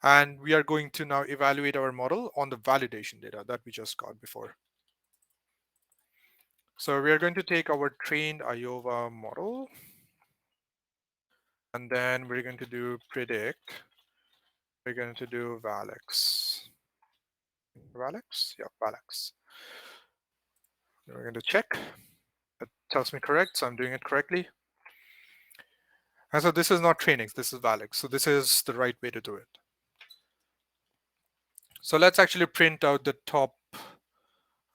[SPEAKER 2] And we are going to now evaluate our model on the validation data that we just got before. So we are going to take our trained Iowa model, and then we're going to do predict. We're going to do valx. Valx? Yeah, valx. We're going to check. It tells me correct, so I'm doing it correctly. And so this is not training, this is valx. So this is the right way to do it. So let's actually print out the top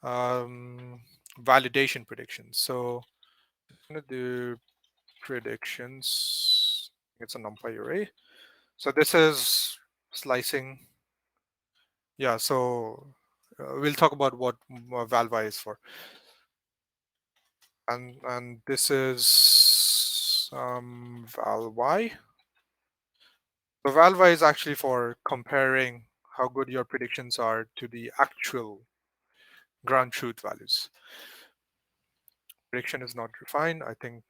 [SPEAKER 2] validation predictions. So I'm going to do predictions. It's a NumPy array. So this is slicing. Yeah, so we'll talk about what valY is for. And this is valY. So valY is actually for comparing how good your predictions are to the actual ground truth values. Prediction is not refined. I think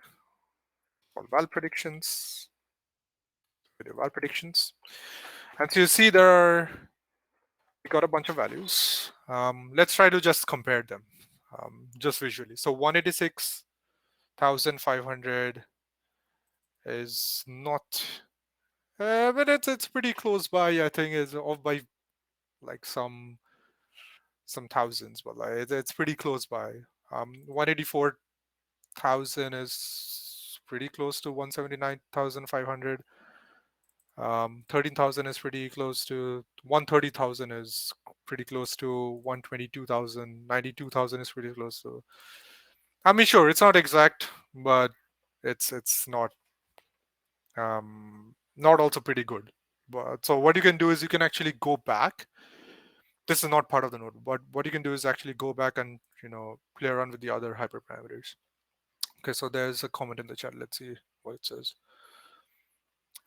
[SPEAKER 2] all val predictions. Video val predictions. And so you see we got a bunch of values. Let's try to just compare them just visually. So 186,500 is not But it's pretty close by. I think it's off by like some thousands, but like it's pretty close by. 184,000 is pretty close to 179,500. 13,000 is pretty close to 130,000 is pretty close to 122,000. 92,000 is pretty close to. I mean, sure, it's not exact, but it's not also pretty good. But so what you can do is you can actually go back. This is not part of the node, but what you can do is actually go back and play around with the other hyperparameters. Okay, so there's a comment in the chat. Let's see what it says.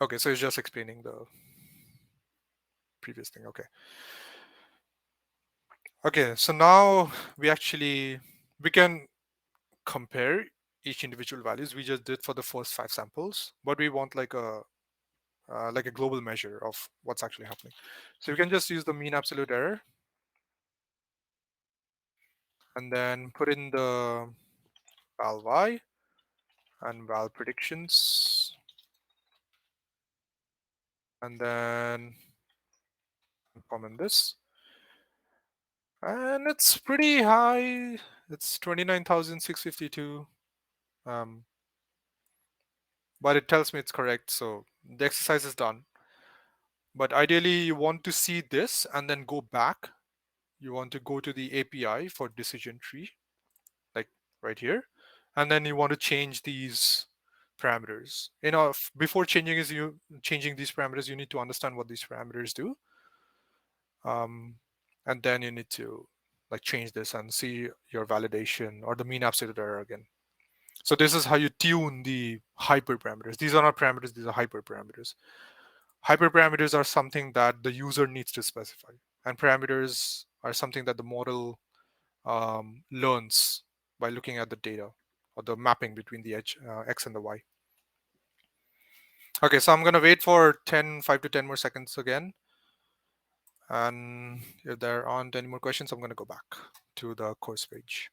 [SPEAKER 2] Okay, so it's just explaining the previous thing. Okay, so now we can compare each individual values. We just did for the first 5 samples, but we want like a global measure of what's actually happening. So you can just use the mean absolute error and then put in the val y and val predictions, and then comment this. And it's pretty high. It's 29,652. Um, but it tells me it's correct. So the exercise is done. But ideally, you want to see this and then go back. You want to go to the API for decision tree, like right here. And then you want to change these parameters. Before changing these parameters, you need to understand what these parameters do. And then you need to like change this and see your validation or the mean absolute error again. So this is how you tune the hyperparameters. These are not parameters, these are hyperparameters. Hyperparameters are something that the user needs to specify, and parameters are something that the model learns by looking at the data or the mapping between the x and the y. Okay, so I'm going to wait for 5 to 10 more seconds again. And if there aren't any more questions, I'm going to go back to the course page.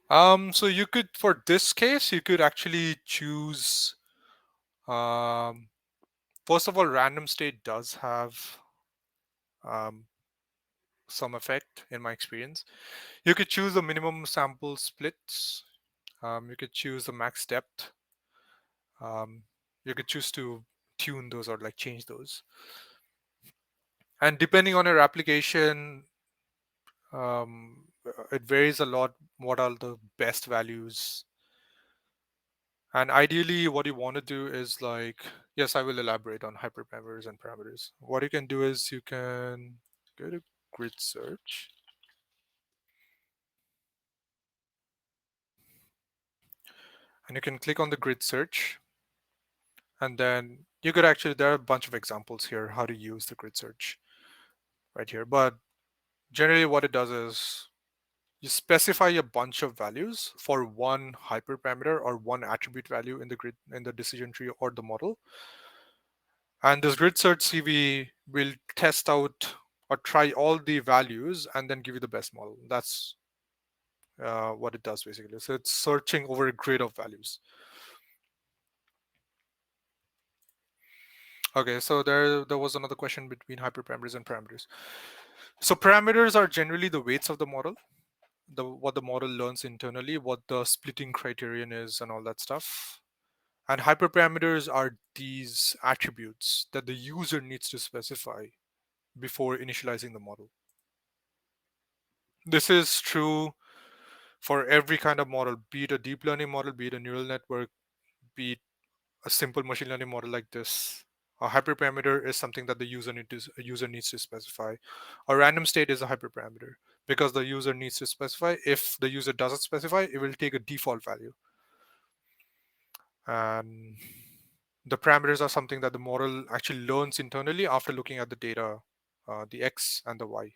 [SPEAKER 2] So you could, for this case, you could actually choose, first of all, random state does have some effect in my experience. You could choose the minimum sample splits. You could choose the max depth. You could choose to tune those or like change those. And depending on your application, it varies a lot. What are the best values? And ideally, what you want to do is like, yes, I will elaborate on hyperparameters and parameters. What you can do is you can go to grid search. And you can click on the grid search. And then you could actually, there are a bunch of examples here how to use the grid search right here. But generally what it does is you specify a bunch of values for one hyperparameter or one attribute value in the grid, in the decision tree or the model. And this grid search CV will test out or try all the values and then give you the best model. That's what it does basically. So it's searching over a grid of values. Okay, so there was another question between hyperparameters and parameters. So parameters are generally the weights of the model, what the model learns internally, what the splitting criterion is, and all that stuff. And hyperparameters are these attributes that the user needs to specify before initializing the model. This is true for every kind of model, be it a deep learning model, be it a neural network, be it a simple machine learning model like this. A hyperparameter is something that the user needs to specify. A random state is a hyperparameter because the user needs to specify. If the user doesn't specify, it will take a default value. And the parameters are something that the model actually learns internally after looking at the data, the X and the Y.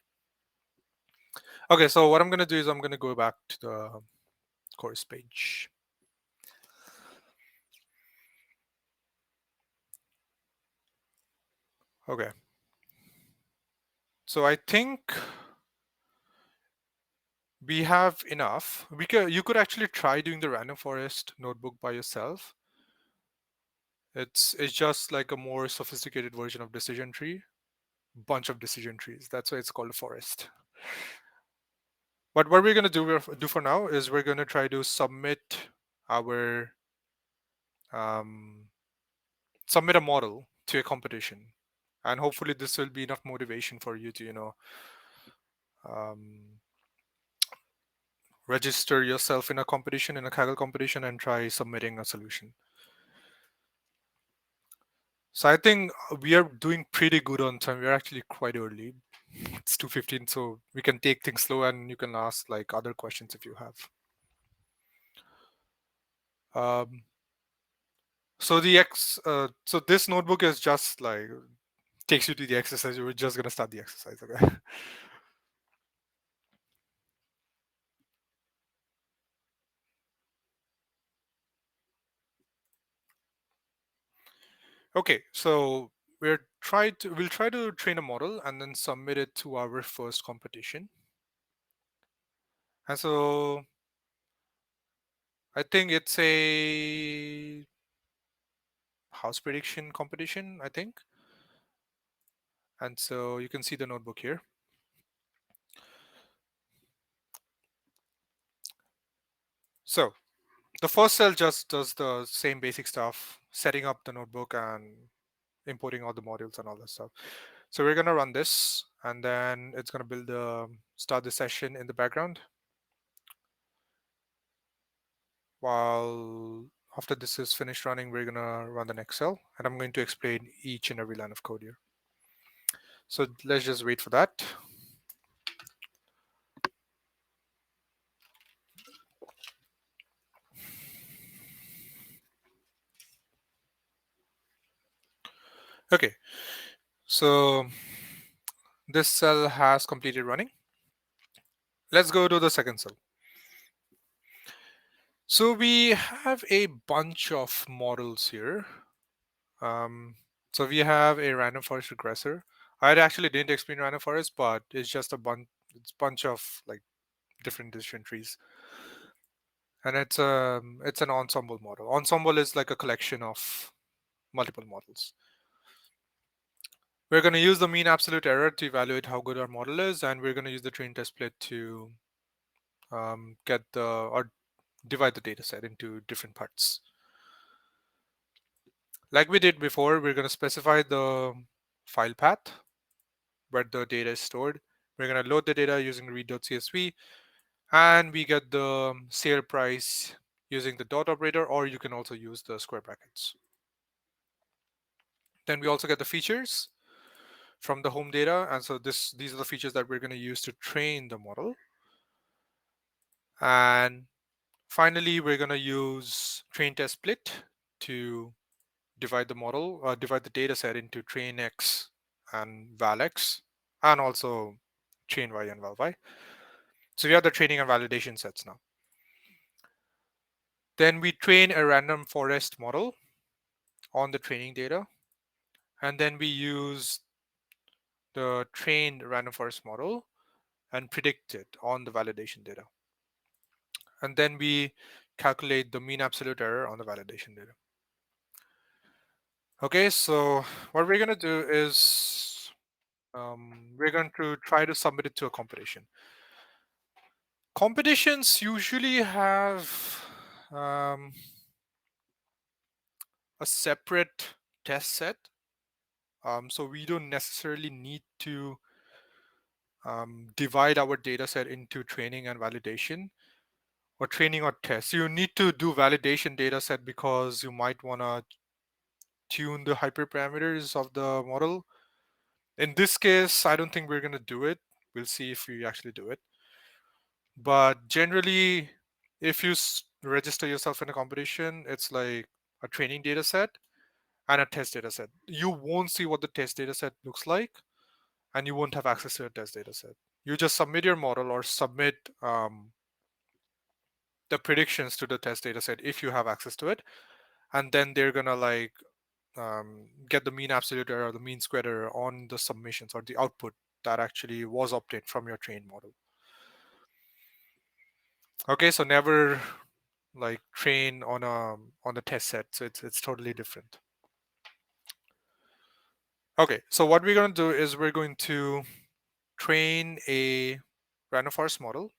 [SPEAKER 2] Okay, so what I'm going to do is I'm going to go back to the course page. Okay. So I think we have enough. You could actually try doing the random forest notebook by yourself. It's just like a more sophisticated version of decision tree, bunch of decision trees. That's why it's called a forest. But what we're going to do for now is we're going to try to our um, submit a model to a competition, and hopefully this will be enough motivation for you to um, register yourself in a competition, in a Kaggle competition, and try submitting a solution. So I think we are doing pretty good on time. We're actually quite early. It's 2:15, so we can take things slow, and you can ask like other questions if you have. Um, so this notebook is just like takes you to the exercise. We're just gonna start the exercise, okay? Okay, so we'll try to train a model and then submit it to our first competition. And so I think it's a house prediction competition, I think. And so you can see the notebook here. So the first cell just does the same basic stuff, setting up the notebook and importing all the modules and all that stuff. So we're gonna run this, and then it's gonna start the session in the background. While after this is finished running, we're gonna run the next cell, and I'm going to explain each and every line of code here. So let's just wait for that. Okay, so this cell has completed running. Let's go to the second cell. So we have a bunch of models here. So we have a random forest regressor. I actually didn't explain random forest, but it's just it's a bunch of like different decision trees, and it's an ensemble model. Ensemble is like a collection of multiple models. We're going to use the mean absolute error to evaluate how good our model is, and we're going to use the train test split to or divide the data set into different parts. Like we did before, we're going to specify the file path where the data is stored. We're going to load the data using read.csv, and we get the sale price using the dot operator, or you can also use the square brackets. Then we also get the features from the home data, and so these are the features that we're going to use to train the model. And finally, we're going to use train test split to divide divide the data set into train x and val x, and also train y and val y. So we have the training and validation sets now. Then we train a random forest model on the training data, and then we use the trained random forest model and predict it on the validation data. And then we calculate the mean absolute error on the validation data. Okay, so what we're going to do is we're going to try to submit it to a competition. Competitions usually have a separate test set. So we don't necessarily need to divide our data set into training and validation, or training or test. You need to do validation data set because you might want to tune the hyperparameters of the model. In this case, I don't think we're going to do it. We'll see if we actually do it. But generally, if you register yourself in a competition, it's like a training data set and a test data set. You won't see what the test data set looks like, and you won't have access to a test data set. You just submit your model or submit the predictions to the test data set if you have access to it, and then they're gonna like get the mean absolute error or the mean squared error on the submissions or the output that actually was obtained from your trained model. Okay, so never like train on a test set. So it's totally different. Okay, so what we're going to do is we're going to train a random forest model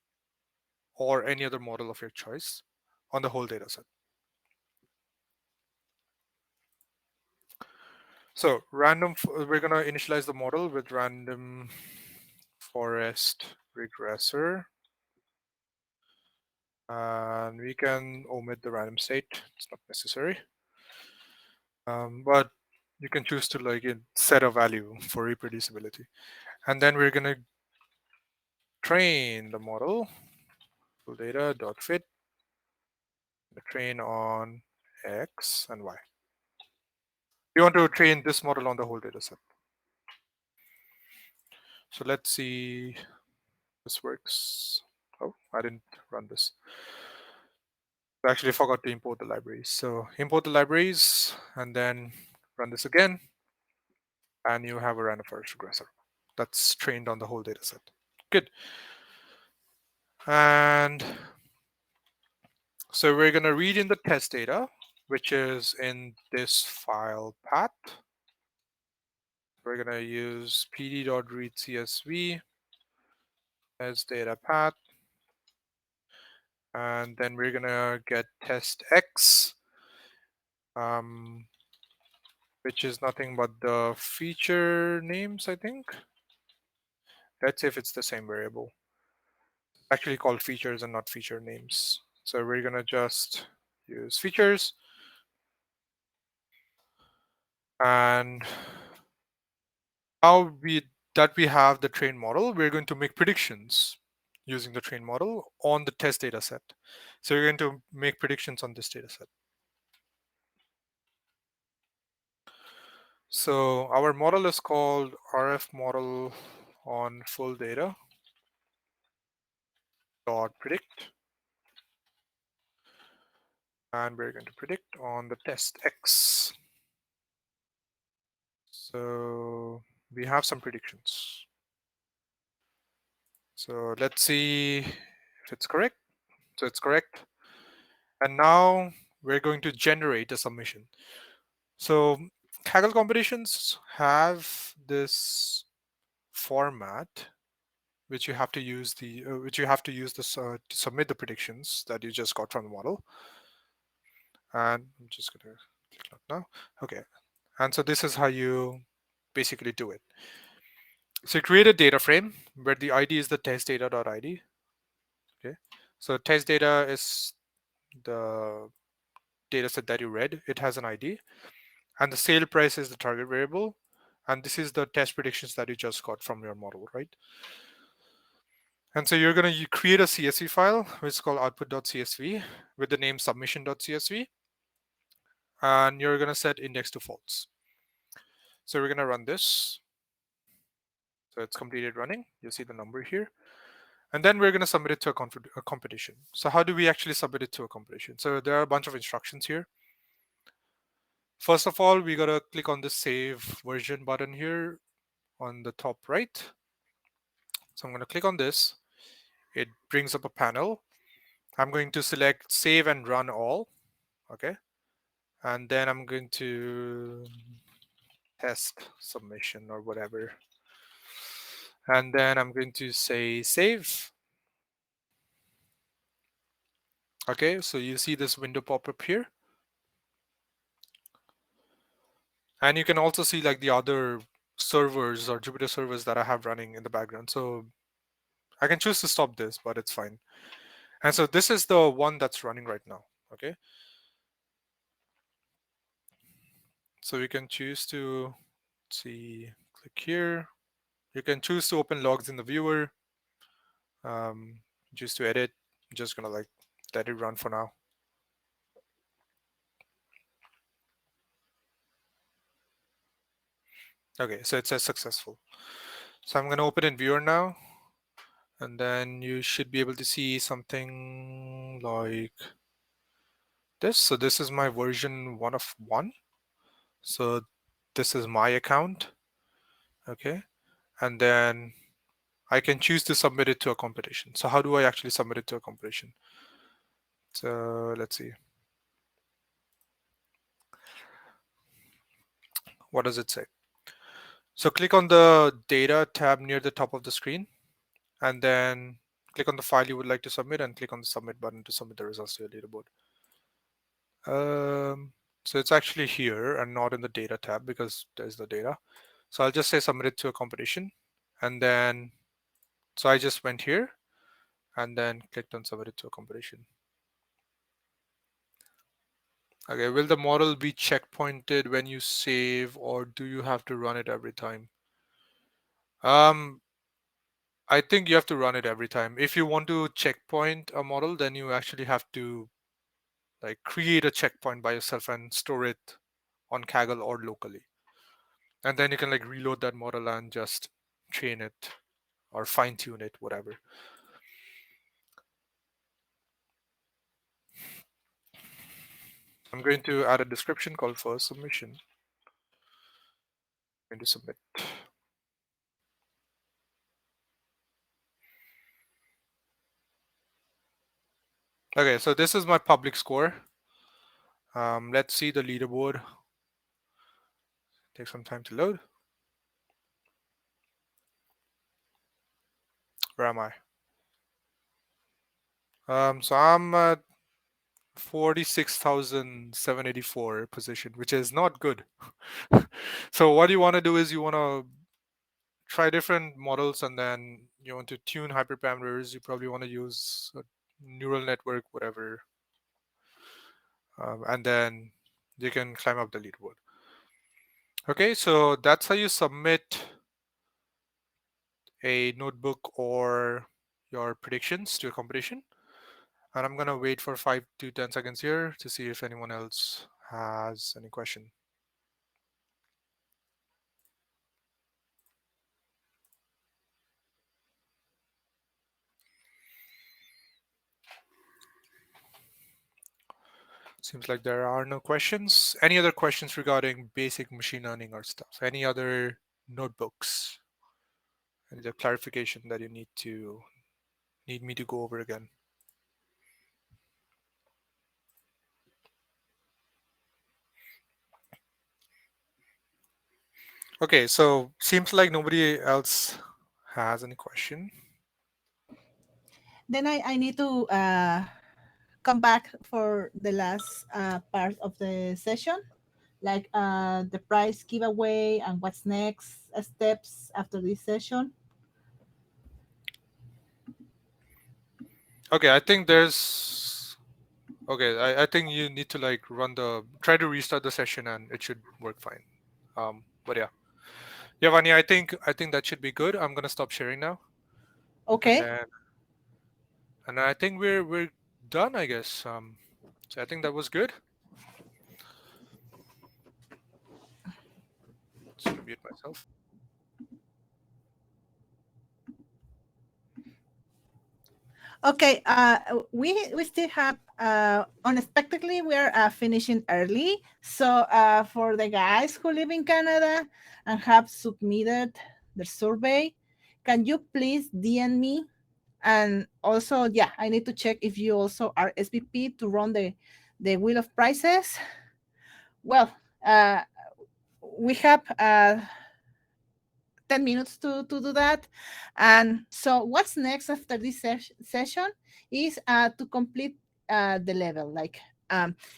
[SPEAKER 2] or any other model of your choice on the whole data set. So we're going to initialize the model with random forest regressor, and we can omit the random state. It's not necessary, but you can choose to like set a value for reproducibility, and then we're going to train the model full data dot fit train on x and y. We want to train this model on the whole data set. So let's see if this works. Oh, I didn't run this. I actually forgot to import the libraries. So import the libraries and then run this again, and you have a random forest regressor that's trained on the whole data set. Good. And so we're going to read in the test data, which is in this file path. We're going to use pd.read_csv as data path, and then we're going to get test x, which is nothing but the feature names, I think. Let's see if it's the same variable. Actually called features and not feature names. So we're going to just use features. And now that we have the trained model, we're going to make predictions using the trained model on the test data set. So we're going to make predictions on this data set. So our model is called RF model on full data dot predict, and we're going to predict on the test X. So we have some predictions. So let's see if it's correct. So it's correct. And now we're going to generate a submission. So Kaggle competitions have this format which you have to use to submit the predictions that you just got from the model. And I'm just going to click on now. Okay. And so this is how you basically do it. So you create a data frame where the ID is the test data.id. Okay. So test data is the data set that you read. It has an ID. And the sale price is the target variable. And this is the test predictions that you just got from your model, right? And so you're going to create a CSV file, which is called output.csv with the name submission.csv. And you're going to set index to false. So we're going to run this. So it's completed running. You see the number here. And then we're going to submit it to a competition. So how do we actually submit it to a competition? So there are a bunch of instructions here. First of all, we got to click on the save version button here on the top right. So I'm going to click on this. It brings up a panel. I'm going to select save and run all. Okay. And then I'm going to test submission or whatever. And then I'm going to say save. Okay, so you see this window pop up here. And you can also see like the other servers or Jupyter servers that I have running in the background. So I can choose to stop this, but it's fine. And so this is the one that's running right now. Okay. So we can choose to click here. You can choose to open logs in the viewer. Choose to edit. I'm just gonna like let it run for now. Okay, so it says successful. So I'm gonna open in viewer now. And then you should be able to see something like this. So this is my version 1 of 1. So this is my account. Okay. And then I can choose to submit it to a competition. So how do I actually submit it to a competition? So let's see. What does it say? So click on the data tab near the top of the screen, and then click on the file you would like to submit and click on the submit button to submit the results to your leaderboard. So it's actually here and not in the data tab because there's the data. So I'll just say submit it to a competition. And then, so I just went here and then clicked on submit it to a competition. Okay, will the model be checkpointed when you save, or do you have to run it every time? Um, I think you have to run it every time. If you want to checkpoint a model, then you actually have to like create a checkpoint by yourself and store it on Kaggle or locally. And then you can like reload that model and just train it or fine tune it, whatever. I'm going to add a description called for submission. I'm going to submit. Okay, so this is my public score. Let's see the leaderboard. Take some time to load. Where am I? So I'm at 46,784 position, which is not good. So what you want to do is you want to try different models, and then you want to tune hyperparameters. You probably want to use a neural network, whatever, and then you can climb up the leaderboard. Okay, so that's how you submit a notebook or your predictions to a competition. And I'm gonna wait for 5 to 10 seconds here to see if anyone else has any question. Seems like there are no questions. Any other questions regarding basic machine learning or stuff? Any other notebooks? Any other clarification that you need me to go over again? Okay, so seems like nobody else has any question.
[SPEAKER 1] Then I need to come back for the last part of the session, like the prize giveaway and what's next steps after this session.
[SPEAKER 2] Okay, I think there's okay. I think you need to like try to restart the session and it should work fine. But yeah, Vanya, I think that should be good. I'm gonna stop sharing now, and
[SPEAKER 1] Okay.
[SPEAKER 2] then I think we're done, I guess. So I think that was good. Just gonna mute myself.
[SPEAKER 1] Okay, we still have unexpectedly we are finishing early. So for the guys who live in Canada and have submitted the survey, can you please DM me? And also, yeah, I need to check if you also are SVP to run the wheel of prices. Well, we have 10 minutes to do that. And so what's next after this session is to complete the level. Like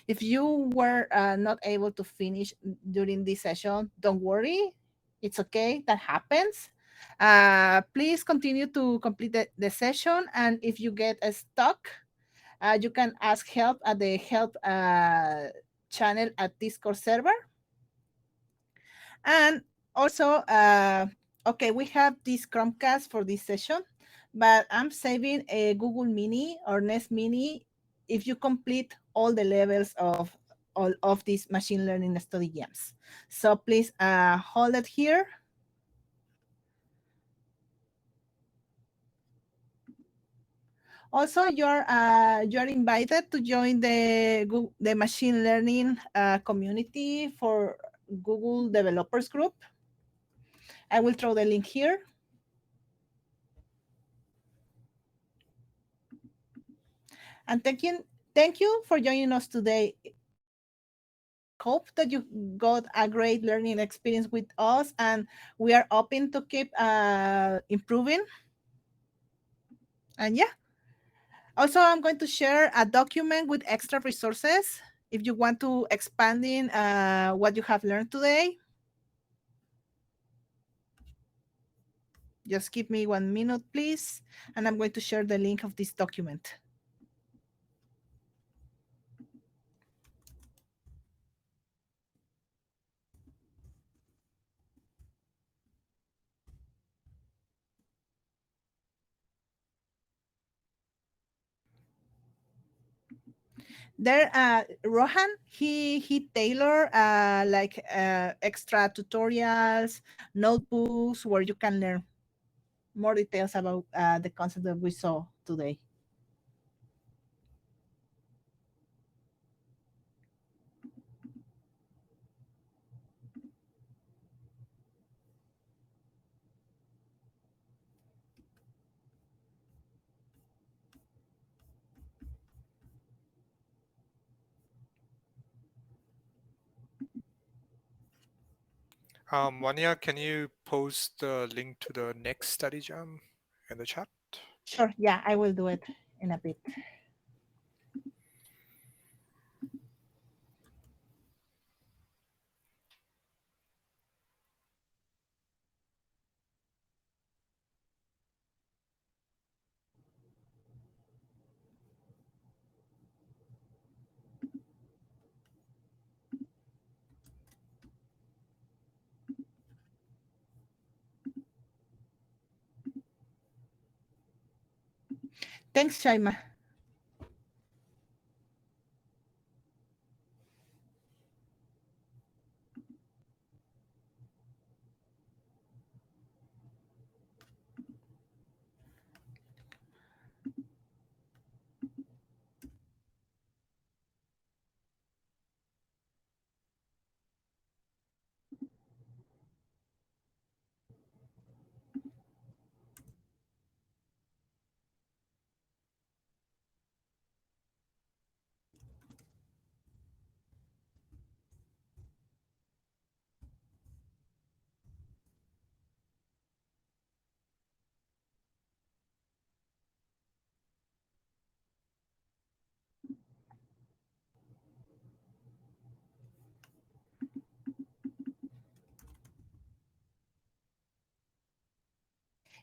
[SPEAKER 1] if you were not able to finish during this session, don't worry. It's okay. That happens. Please continue to complete the session. And if you get stuck, you can ask help at the help channel at Discord server. And also, okay, we have this Chromecast for this session, but I'm saving a Google Mini or Nest Mini if you complete all the levels of all of these machine learning study gems. So please hold it here. Also, you're invited to join the machine learning community for Google Developers Group. I will throw the link here. And thank you for joining us today. I hope that you got a great learning experience with us, and we are open to keep improving. And yeah, also I'm going to share a document with extra resources if you want to expanding what you have learned today. Just give me 1 minute, please, and I'm going to share the link of this document. There, Rohan, he tailor like extra tutorials, notebooks where you can learn more details about the concept that we saw today.
[SPEAKER 2] Vanya, can you post the link to the next study jam in the chat?
[SPEAKER 1] Sure, yeah, I will do it in a bit. Thanks, Shaima.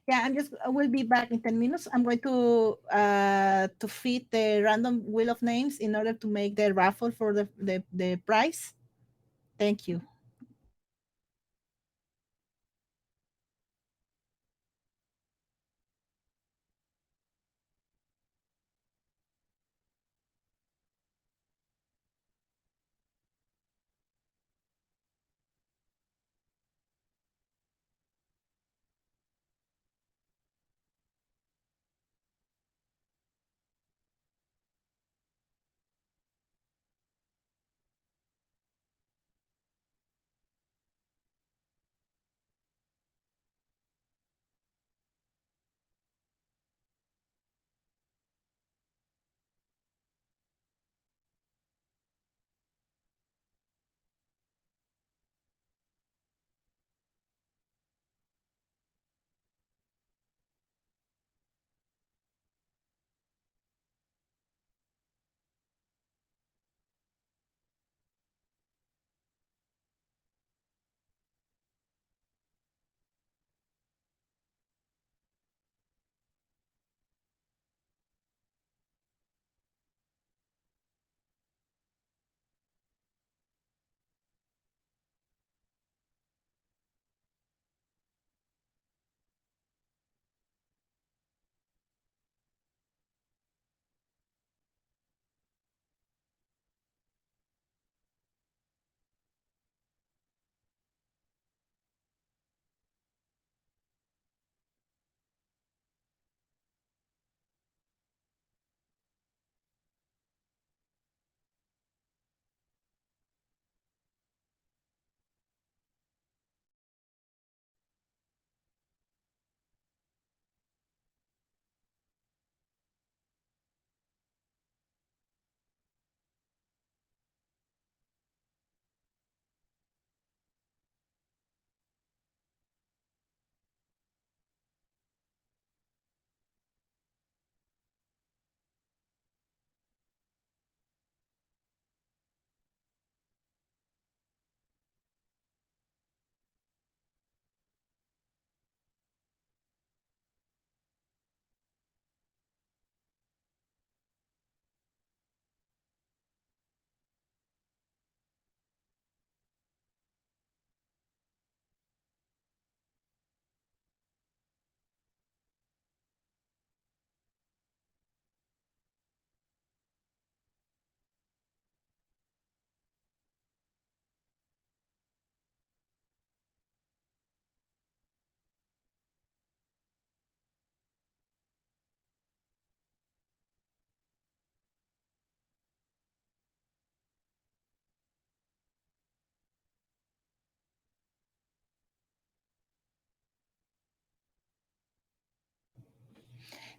[SPEAKER 1] Yeah, I will be back in 10 minutes. I'm going to feed the random wheel of names in order to make the raffle for the prize. Thank you.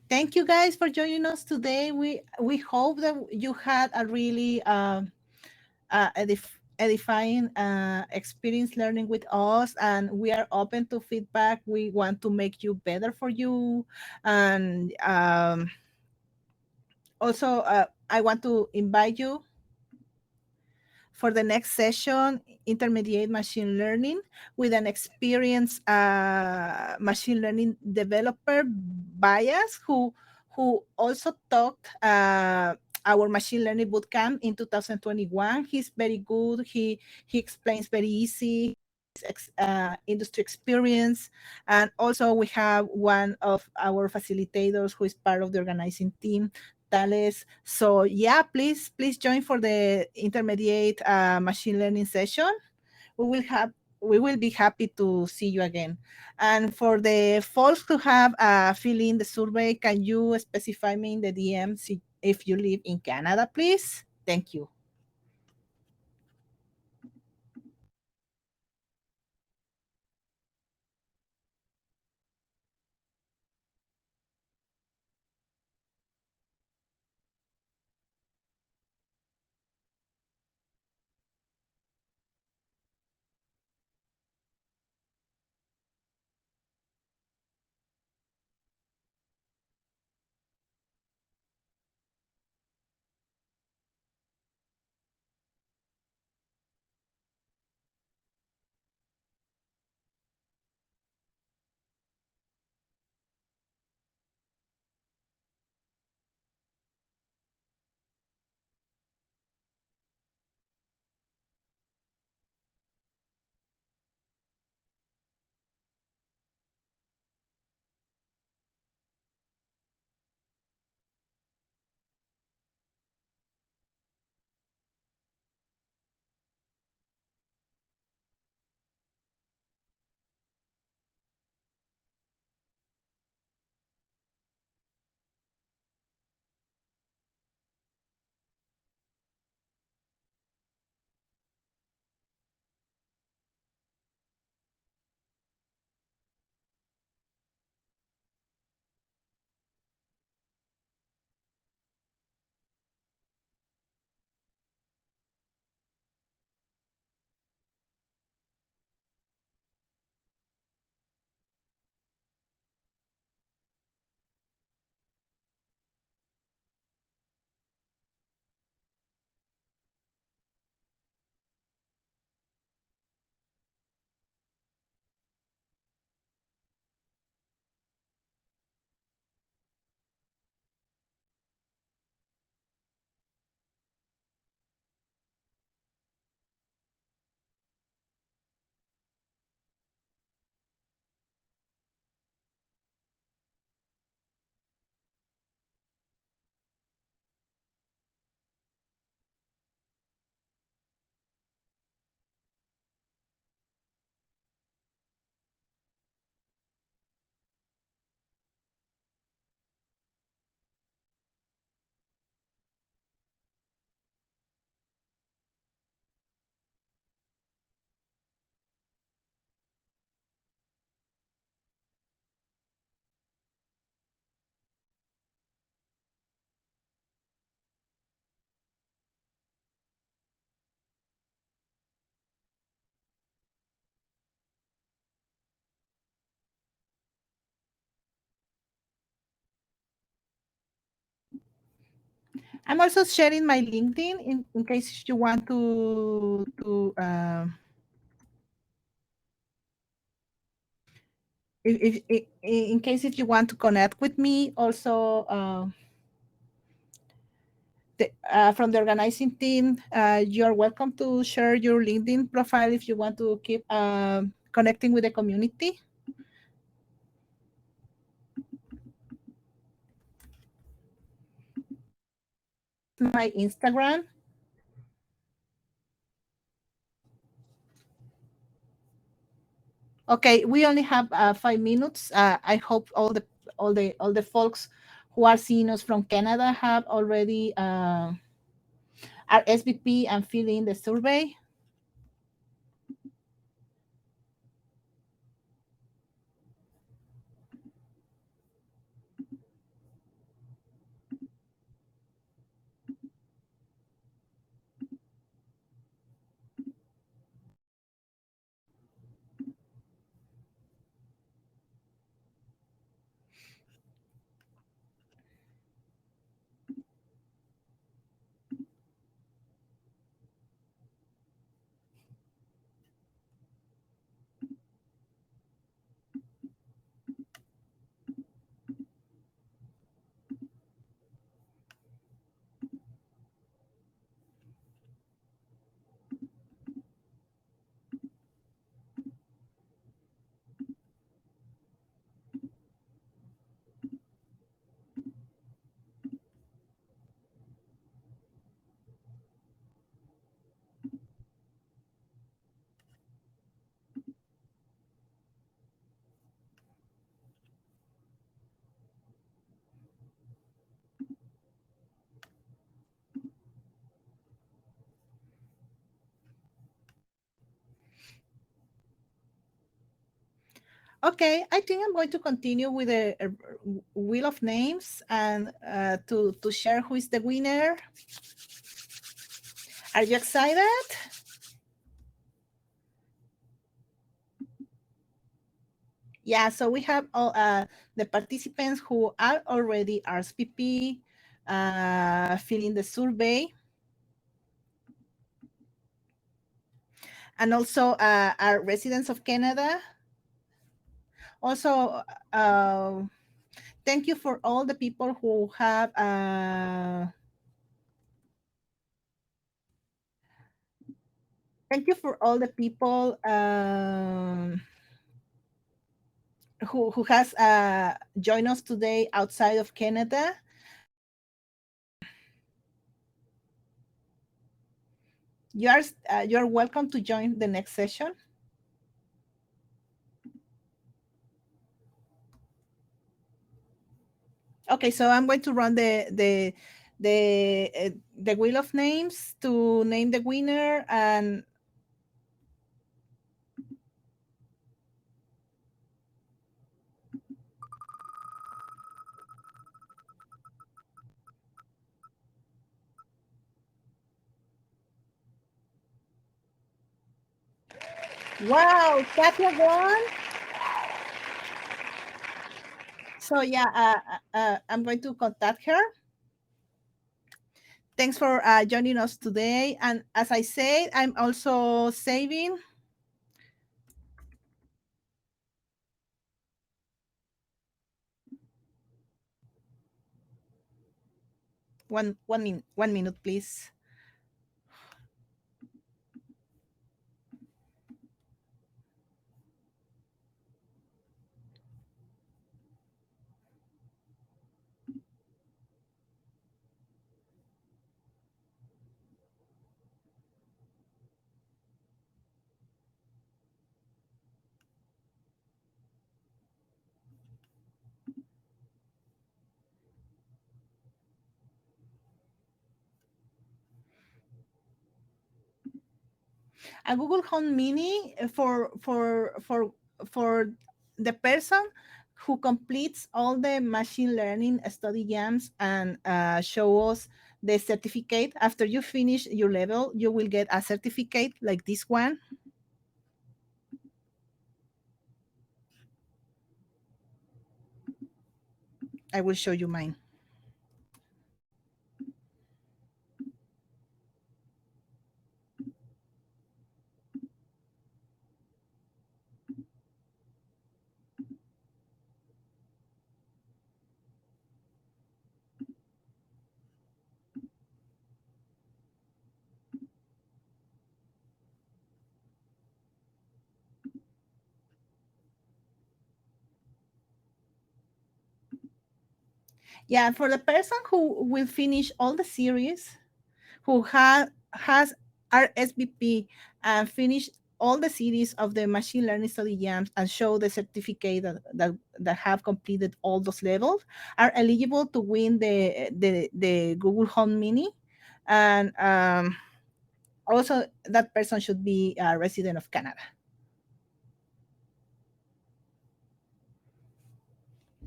[SPEAKER 1] Thank you guys for joining us today. We hope that you had a really edifying experience learning with us, and we are open to feedback. We want to make you better for you, and also I want to invite you for the next session, intermediate machine learning, with an experienced machine learning developer, Bias, who also taught our machine learning bootcamp in 2021. He's very good. He explains very easy. Industry experience, and also we have one of our facilitators who is part of the organizing team, Tales. So yeah, please join for the intermediate machine learning session. We will have we will be happy to see you again. And for the folks who have fill in the survey, can you specify me in the DMs if you live in Canada, please? Thank you. I'm also sharing my LinkedIn in case you want to if in case if you want to connect with me. Also, from the organizing team, you're welcome to share your LinkedIn profile if you want to keep connecting with the community. My Instagram. Okay, we only have 5 minutes. I hope all the folks who are seeing us from Canada have already RSVP and fill in the survey. Okay, I think I'm going to continue with a wheel of names and to share who is the winner. Are you excited? Yeah, so we have all the participants who are already RSVP, filling the survey, and also are residents of Canada. Also, thank you for all the people who have thank you for all the people who has joined us today outside of Canada. You're welcome to join the next session. Okay, so I'm going to run the wheel of names to name the winner, and wow, Katia won. So yeah, I'm going to contact her. Thanks for joining us today. And as I said, I'm also saving. One minute, please. A Google Home Mini for the person who completes all the machine learning study jams and show us the certificate. After you finish your level, you will get a certificate like this one. I will show you mine. Yeah, for the person who will finish all the series, who has RSVP and finish all the series of the machine learning study jams and show the certificate that have completed all those levels, are eligible to win the Google Home Mini. And also that person should be a resident of Canada.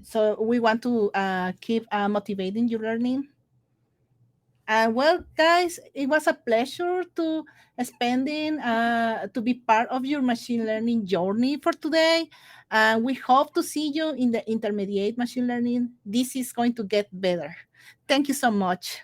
[SPEAKER 1] So we want to keep motivating your learning. Well, guys, it was a pleasure to spending to be part of your machine learning journey for today. We hope to see you in the intermediate machine learning. This is going to get better. Thank you so much.